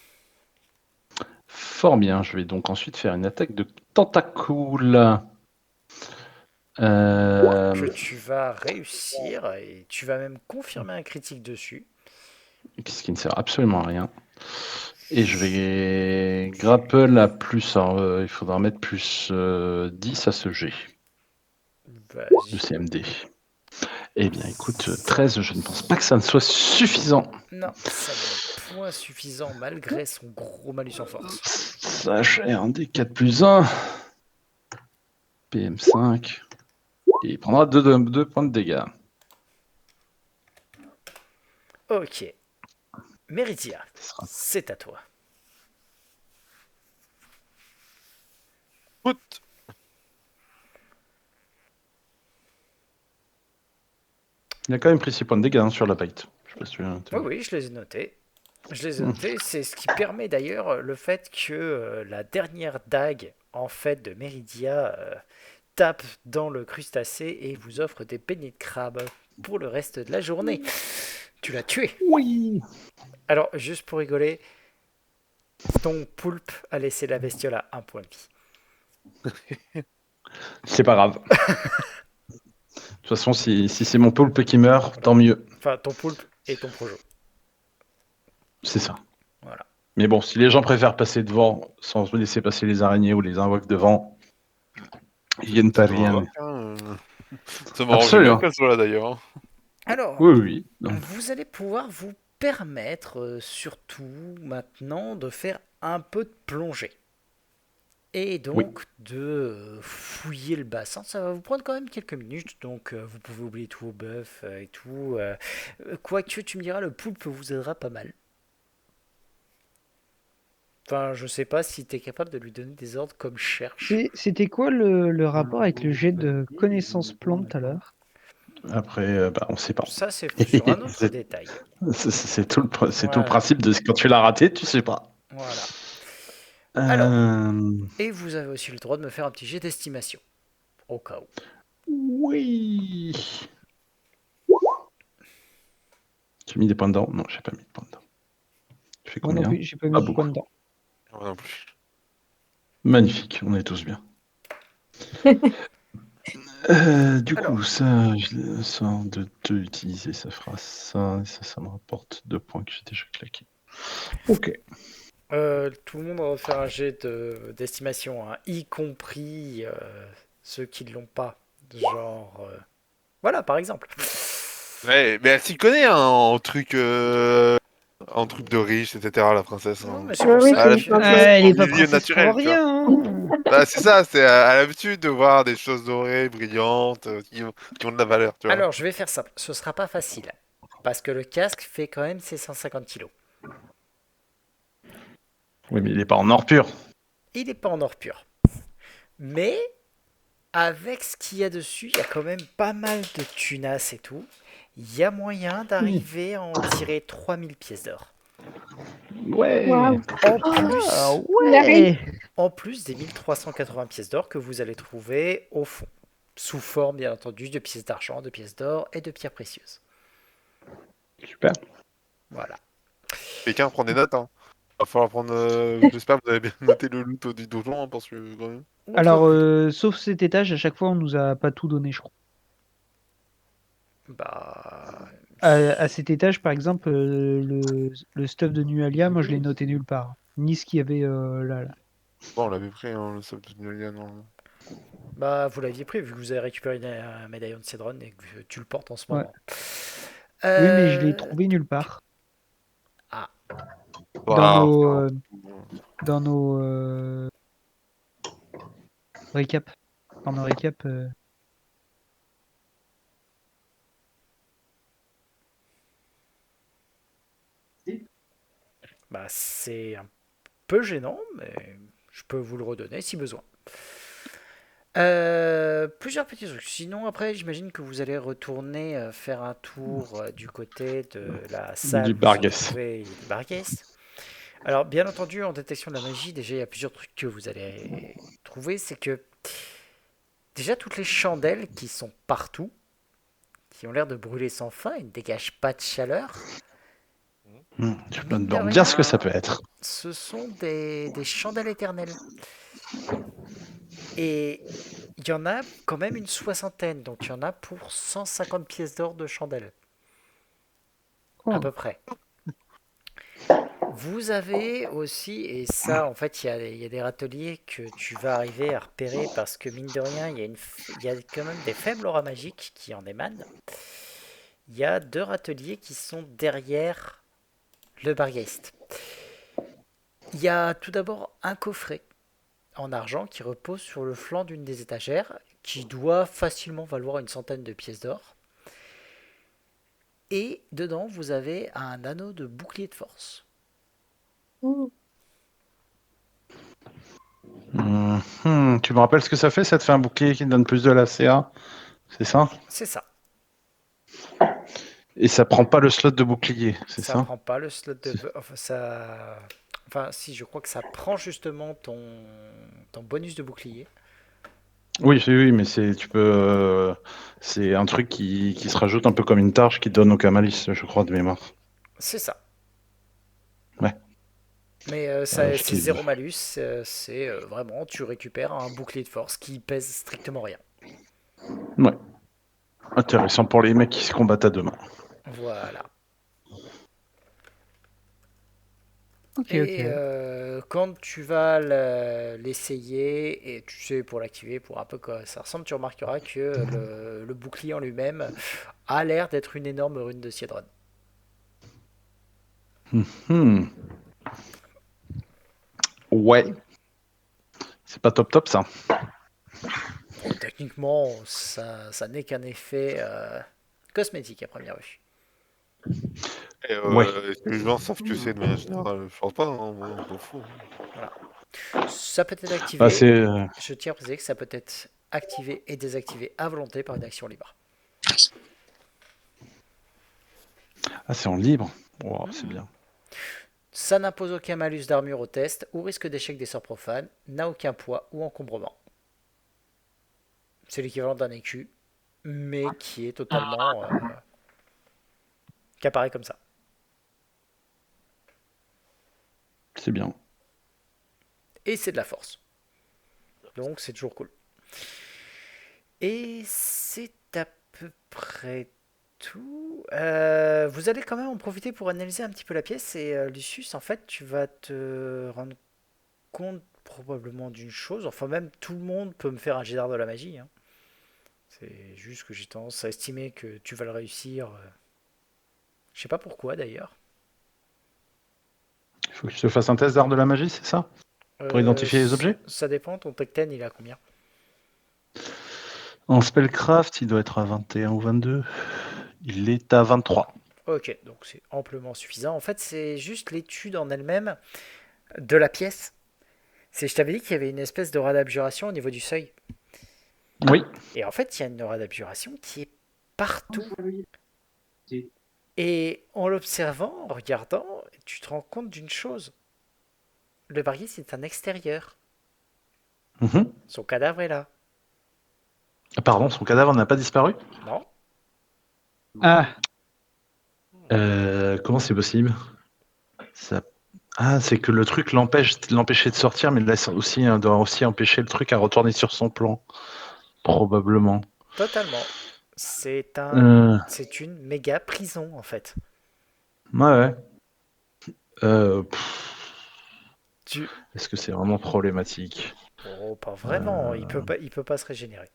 Fort bien, je vais donc ensuite faire une attaque de tentacule. Que tu vas réussir et tu vas même confirmer un critique dessus. Ce qui ne sert absolument à rien. Et je vais grapple à plus. Alors, il faudra mettre plus 10 à ce jet. De CMD. Eh bien, écoute, 13, je ne pense pas que ça ne soit suffisant. Non, ça n'est point suffisant malgré son gros malus en force. Slash R&D 4 plus 1. PM5. Et il prendra 2 points de dégâts. Ok. Méridia, c'est à toi. Il a quand même pris 6 points de dégâts sur la bite. Je sais pas si tu veux... Oui, je les ai notés. Je les ai notés. C'est ce qui permet d'ailleurs le fait que la dernière dague en fait de Méridia tape dans le crustacé et vous offre des beignets de crabe pour le reste de la journée. Tu l'as tué. Oui. Alors, juste pour rigoler, ton poulpe a laissé la bestiole à 1 point de vie. C'est pas grave. De toute façon, si c'est mon poulpe qui meurt, tant mieux. Enfin, ton poulpe et ton projo. C'est ça. Voilà. Mais bon, si les gens préfèrent passer devant sans laisser passer les araignées ou les invoques devant, ils viennent pas rien. Ça m'arrange bien qu'elle soit là d'ailleurs. Alors, oui. Vous allez pouvoir vous permettre, surtout maintenant, de faire un peu de plongée. Et donc de fouiller le bassin. Ça va vous prendre quand même quelques minutes. Donc vous pouvez oublier tous vos buffs et tout. Quoique tu me diras, le poulpe vous aidera pas mal. Enfin, je sais pas si tu es capable de lui donner des ordres comme cherche. C'était quoi le rapport avec le jet de connaissance plante tout à l'heure? Après, on sait pas. Ça, c'est sur un autre détail. C'est tout le principe de quand tu l'as raté, tu sais pas. Voilà. Alors, et vous avez aussi le droit de me faire un petit jet d'estimation, au cas où. Oui. Tu as mis des points dedans? Non, j'ai pas mis de points dedans. Tu fais combien? Moi non plus, j'ai pas mis de points dedans. Moi non plus. Magnifique, on est tous bien. Du Alors. coup, ça, je le sors de 2 utilisés, ça fera ça, et ça me rapporte 2 points que j'ai déjà claqués. Ok. Tout le monde va faire un jet d'estimation, hein, y compris ceux qui ne l'ont pas. Genre. Voilà, par exemple. Ouais, mais elle s'y connaît hein, en truc de riche, etc. La princesse. Non, Hein. mais c'est Ouais, pour oui, ça Ah, c'est la une que. princesse. Elle est en pas milieu princesse pour naturel, tu vois. rien, hein. Bah, c'est ça, elle a l'habitude de voir des choses dorées, brillantes, qui ont de la valeur, tu vois. Alors, je vais faire simple. Ce sera pas facile. Parce que le casque fait quand même ses 150 kilos. Oui, mais il est pas en or pur. Il n'est pas en or pur. Mais, avec ce qu'il y a dessus, il y a quand même pas mal de tunas et tout. Il y a moyen d'arriver à en tirer 3000 pièces d'or. Ouais. Waouh. En Ah plus, La reine. ouais. en plus des 1380 pièces d'or que vous allez trouver au fond. Sous forme, bien entendu, de pièces d'argent, de pièces d'or et de pierres précieuses. Super. Voilà. Quelqu'un prend des notes, hein. Va falloir prendre. J'espère que vous avez bien noté le loot du donjon, hein, parce que quand même. Alors, sauf cet étage, à chaque fois, on nous a pas tout donné, je crois. Bah. À cet étage, par exemple, le stuff de Nualia, moi, je l'ai noté nulle part. Ni ce qu'il y avait là. Bon, on l'avait pris, hein, le sub de Nualia, non. Bah, vous l'aviez pris vu que vous avez récupéré un médaillon de Cédron et que tu le portes en ce Ouais. moment. Oui, mais je l'ai Euh, trouvé nulle part. Ah, Dans Waouh. dans nos récaps. Dans nos récaps. bah c'est un peu gênant, mais je peux vous le redonner si besoin. Plusieurs petits trucs. Sinon, après, j'imagine que vous allez retourner faire un tour du côté de la salle Du où se Barguès. trouvaient les Barguès. Alors, bien entendu, en détection de la magie, déjà, il y a plusieurs trucs que vous allez trouver. C'est que, déjà, toutes les chandelles qui sont partout, qui ont l'air de brûler sans fin et ne dégagent pas de chaleur, Je me mine de demande bien ce que rien, ça peut être. ce sont des chandelles éternelles. Et il y en a quand même une soixantaine, donc il y en a pour 150 pièces d'or de chandelles, à Oh. peu près. Vous avez aussi, et ça en fait il y a des râteliers que tu vas arriver à repérer parce que mine de rien il y a quand même des faibles auras magiques qui en émanent. Il y a deux râteliers qui sont derrière le bargeist. Il y a tout d'abord un coffret en argent qui repose sur le flanc d'une des étagères qui doit facilement valoir une centaine de pièces d'or. Et dedans, vous avez un anneau de bouclier de force. Mmh. Tu me rappelles ce que ça fait? Ça te fait un bouclier qui te donne plus de la CA, c'est ça? C'est ça. Et ça prend pas le slot de bouclier, c'est Ça ça? prend pas le slot de... Enfin, ça... Enfin, si, je crois que ça prend justement ton bonus de bouclier. Oui, oui, oui, mais tu peux, c'est un truc qui se rajoute un peu comme une tâche qui donne au Camalis, je crois, de mémoire. C'est ça. Ouais. Mais Je c'est t'ai zéro dit. malus. C'est vraiment, tu récupères un bouclier de force qui pèse strictement rien. Ouais. Intéressant pour les mecs qui se combattent à deux mains. Voilà. Ok, Et ok. quand tu vas l'essayer, et tu sais pour l'activer, pour un peu quoi ça ressemble, tu remarqueras que le bouclier en lui-même a l'air d'être une énorme rune de Siedron. Hmm. Ouais. C'est pas top top ça. Techniquement, ça n'est qu'un effet cosmétique à première vue. Et Ouais. les gens savent que c'est de manière générale. Je pense pas, hein, moi, je m'en fous. Voilà. Ça peut être Ah, activé. c'est Je tiens à préciser que ça peut être activé et désactivé à volonté par une action libre. c'est en libre. Wow, c'est bien. Ça n'impose aucun malus d'armure au test ou risque d'échec des sorts profanes, n'a aucun poids ou encombrement. C'est l'équivalent d'un écu, mais qui est totalement... qui apparaît comme ça. C'est bien. Et c'est de la force. Donc c'est toujours cool. Et c'est à peu près tout. Vous allez quand même en profiter pour analyser un petit peu la pièce. Et Lucius, en fait, tu vas te rendre compte probablement d'une chose. Enfin, même tout le monde peut me faire un jet d'art de la magie, hein. C'est juste que j'ai tendance à estimer que tu vas le réussir. Je sais pas pourquoi d'ailleurs. Il faut que je te fasse un test d'art de la magie, c'est ça? Pour identifier les objets? Ça dépend, ton tech 10 il est à combien? En spellcraft, il doit être à 21 ou 22. Il est à 23. Ok, donc c'est amplement suffisant. En fait, c'est juste l'étude en elle-même de la pièce. Je t'avais dit qu'il y avait une espèce d'aura d'abjuration au niveau du seuil. Oui. Et en fait, il y a une aura d'abjuration qui est partout. Et en l'observant, en regardant, tu te rends compte d'une chose. Le barrier, c'est un extérieur. Mhm. Son cadavre est là. Pardon, son cadavre n'a pas disparu? Non? Ah, Comment c'est possible? Ça... Ah, c'est que le truc l'empêchait de sortir, mais là, doit aussi empêcher le truc à retourner sur son plan. Probablement. Totalement. C'est Euh, une méga prison, en fait. ouais. Euh, Tu... Est-ce que c'est vraiment problématique? Oh, pas vraiment. Il peut pas se régénérer.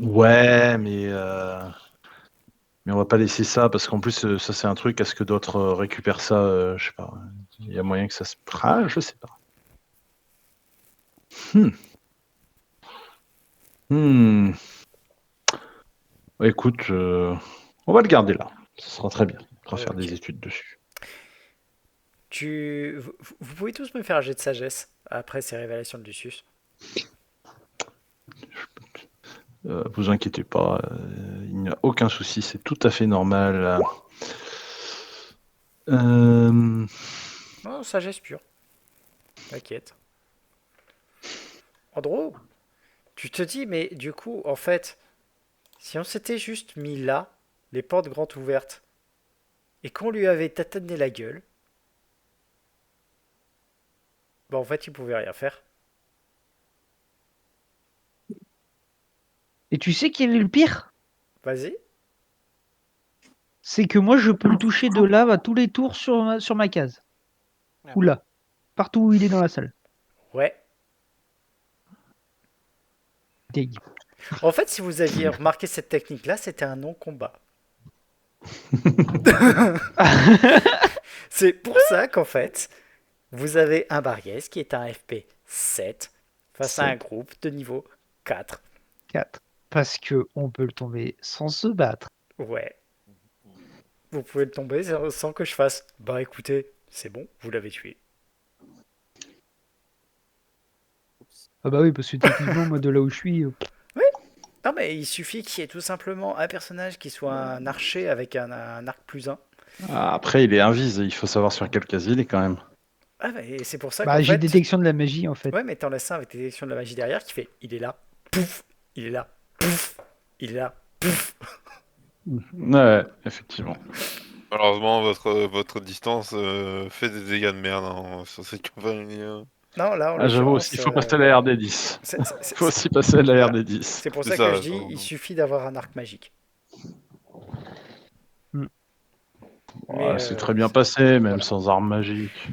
Ouais, mais on va pas laisser ça parce qu'en plus ça c'est un truc. Est-ce que d'autres récupèrent ça? Je sais pas. Il y a moyen que ça se. Ah, je sais pas. Hmm. Hmm. Écoute, on va le garder là. Ce sera très bien. On va faire Ok. des études dessus. Vous pouvez tous me faire un jet de sagesse après ces révélations de Lucius. Vous inquiétez pas, il n'y a aucun souci, c'est tout à fait normal. Euh, Non, sagesse pure. T'inquiète. Andrew, tu te dis, mais du coup, en fait, si on s'était juste mis là, les portes grandes ouvertes, et qu'on lui avait tatané la gueule, bah en fait, il pouvait rien faire. et tu sais quel est le pire? Vas-y. C'est que moi, je peux le toucher de là à tous les tours sur ma case. Ou là. Partout où il est dans la salle. Ouais. Deg. En fait, si vous aviez remarqué cette technique-là, c'était un non-combat. C'est pour ça qu'en fait, vous avez un Barguès qui est un FP 7 face à un groupe de niveau 4. 4. Parce que on peut le tomber sans se battre. Ouais. Vous pouvez le tomber sans que je fasse. Bah écoutez, c'est bon, vous l'avez tué. Ah bah oui, parce que techniquement, moi, de là où je suis... Non mais il suffit qu'il y ait tout simplement un personnage qui soit un archer avec un arc +1. Après, il est invise, il faut savoir sur quel casier il est quand même. Ah bah, et c'est pour ça Bah, qu'en j'ai fait... détection de la magie, en fait. Ouais, mais t'en laisses un avec tes élections de la magie derrière qui fait il est là, pouf, il est là, pouf, il est là, pouf. Ouais, effectivement. Malheureusement, votre distance fait des dégâts de merde hein, sur cette compagnie. Non, là en Ah, j'avoue l'occurrence, aussi, il faut passer la RD10. Il faut aussi passer la voilà. RD10. C'est pour C'est ça que ça, je dis il suffit d'avoir un arc magique. Mais C'est très bien passé, même sans arme magique.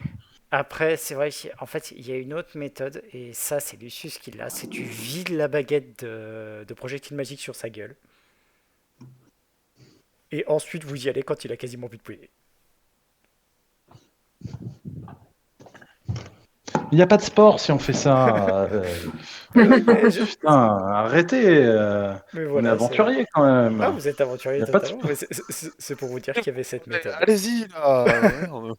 après, c'est vrai qu'en fait, il y a une autre méthode, et ça, c'est Lucius qui l'a, c'est tu vides la baguette de projectile magique sur sa gueule. Et ensuite, vous y allez quand il a quasiment plus de poignée. Il n'y a pas de sport si on fait ça. Putain, arrêtez. Mais On est voilà, aventurier quand même. ah, vous êtes Il aventurier n'y a pas de totalement, sport. mais c'est pour vous dire qu'il y avait cette méthode. Allez-y là merde.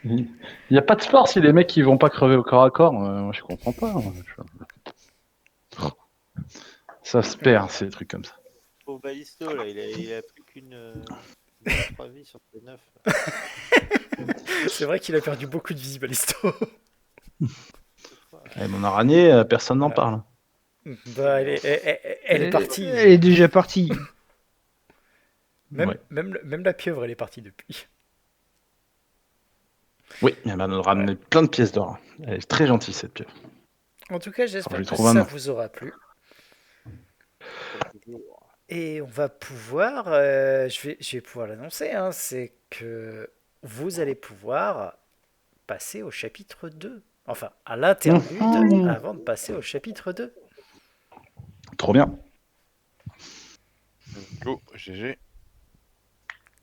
Il n'y a pas de sport si les mecs qui vont pas crever au corps à corps. Moi, je comprends pas. Ça se perd, ces trucs comme ça. Au Balisto, là, il a plus qu'une 3 vies sur ses 9. C'est vrai qu'il a perdu beaucoup de vie, Balisto. Et mon araignée, personne n'en Voilà. parle. Bah, elle est partie. Elle est déjà partie. Même, Ouais. même la pieuvre, elle est partie depuis. Oui, elle m'a ramené plein de pièces d'or. Elle est très gentille, cette pieuvre. En tout cas, j'espère lui que trouve un ça nom. vous aura plu. Toujours. Et on va pouvoir, je vais pouvoir l'annoncer, hein, c'est que vous allez pouvoir passer au chapitre 2. Enfin, à l'interlude Mhm. avant de passer au chapitre 2. Trop bien. Go, GG.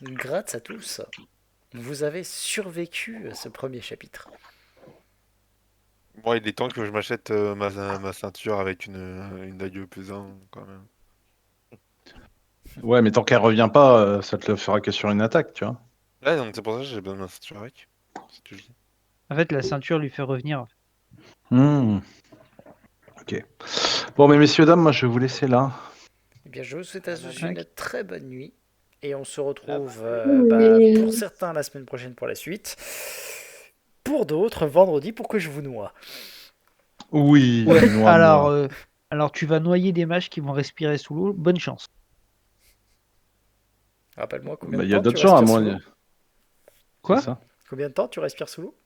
Grâce à tous, vous avez survécu à ce premier chapitre. Moi, il est temps que je m'achète ma ceinture avec une dague pesant quand même. Ouais, mais tant qu'elle revient pas, ça te le fera que sur une attaque, tu vois. Ouais, donc c'est pour ça que j'ai besoin de ma ceinture avec. C'est tout. En fait, la ceinture lui fait revenir. Hmm. Ok. Bon, mais messieurs, dames, moi je vais vous laisser là. Eh bien, je vous souhaite à tous Ouais. une très bonne nuit. Et on se retrouve Oui. pour certains la semaine prochaine pour la suite. Pour d'autres, vendredi pour que je vous noie. Oui, Ouais, noie-moi. alors tu vas noyer des mages qui vont respirer sous l'eau. Bonne chance. Rappelle-moi combien Bah, de il y a temps tu d'autres gens à respires moi. sous l'eau. Quoi? C'est ça. Combien de temps tu respires sous l'eau?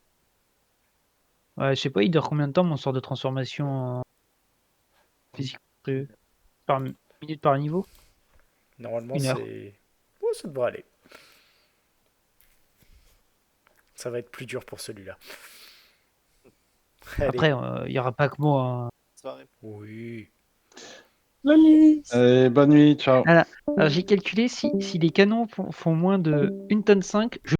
Ouais, je sais pas, il dure combien de temps mon sort de transformation physique par minute par niveau? Normalement, 1 heure. c'est. Oh, ça devrait aller. Ça va être plus dur pour celui-là. Allez. Après, il y aura pas que moi, hein. Soirée. Oui. Allez, bonne nuit, ciao. Alors, j'ai calculé si les canons font moins de 1 tonne 5, je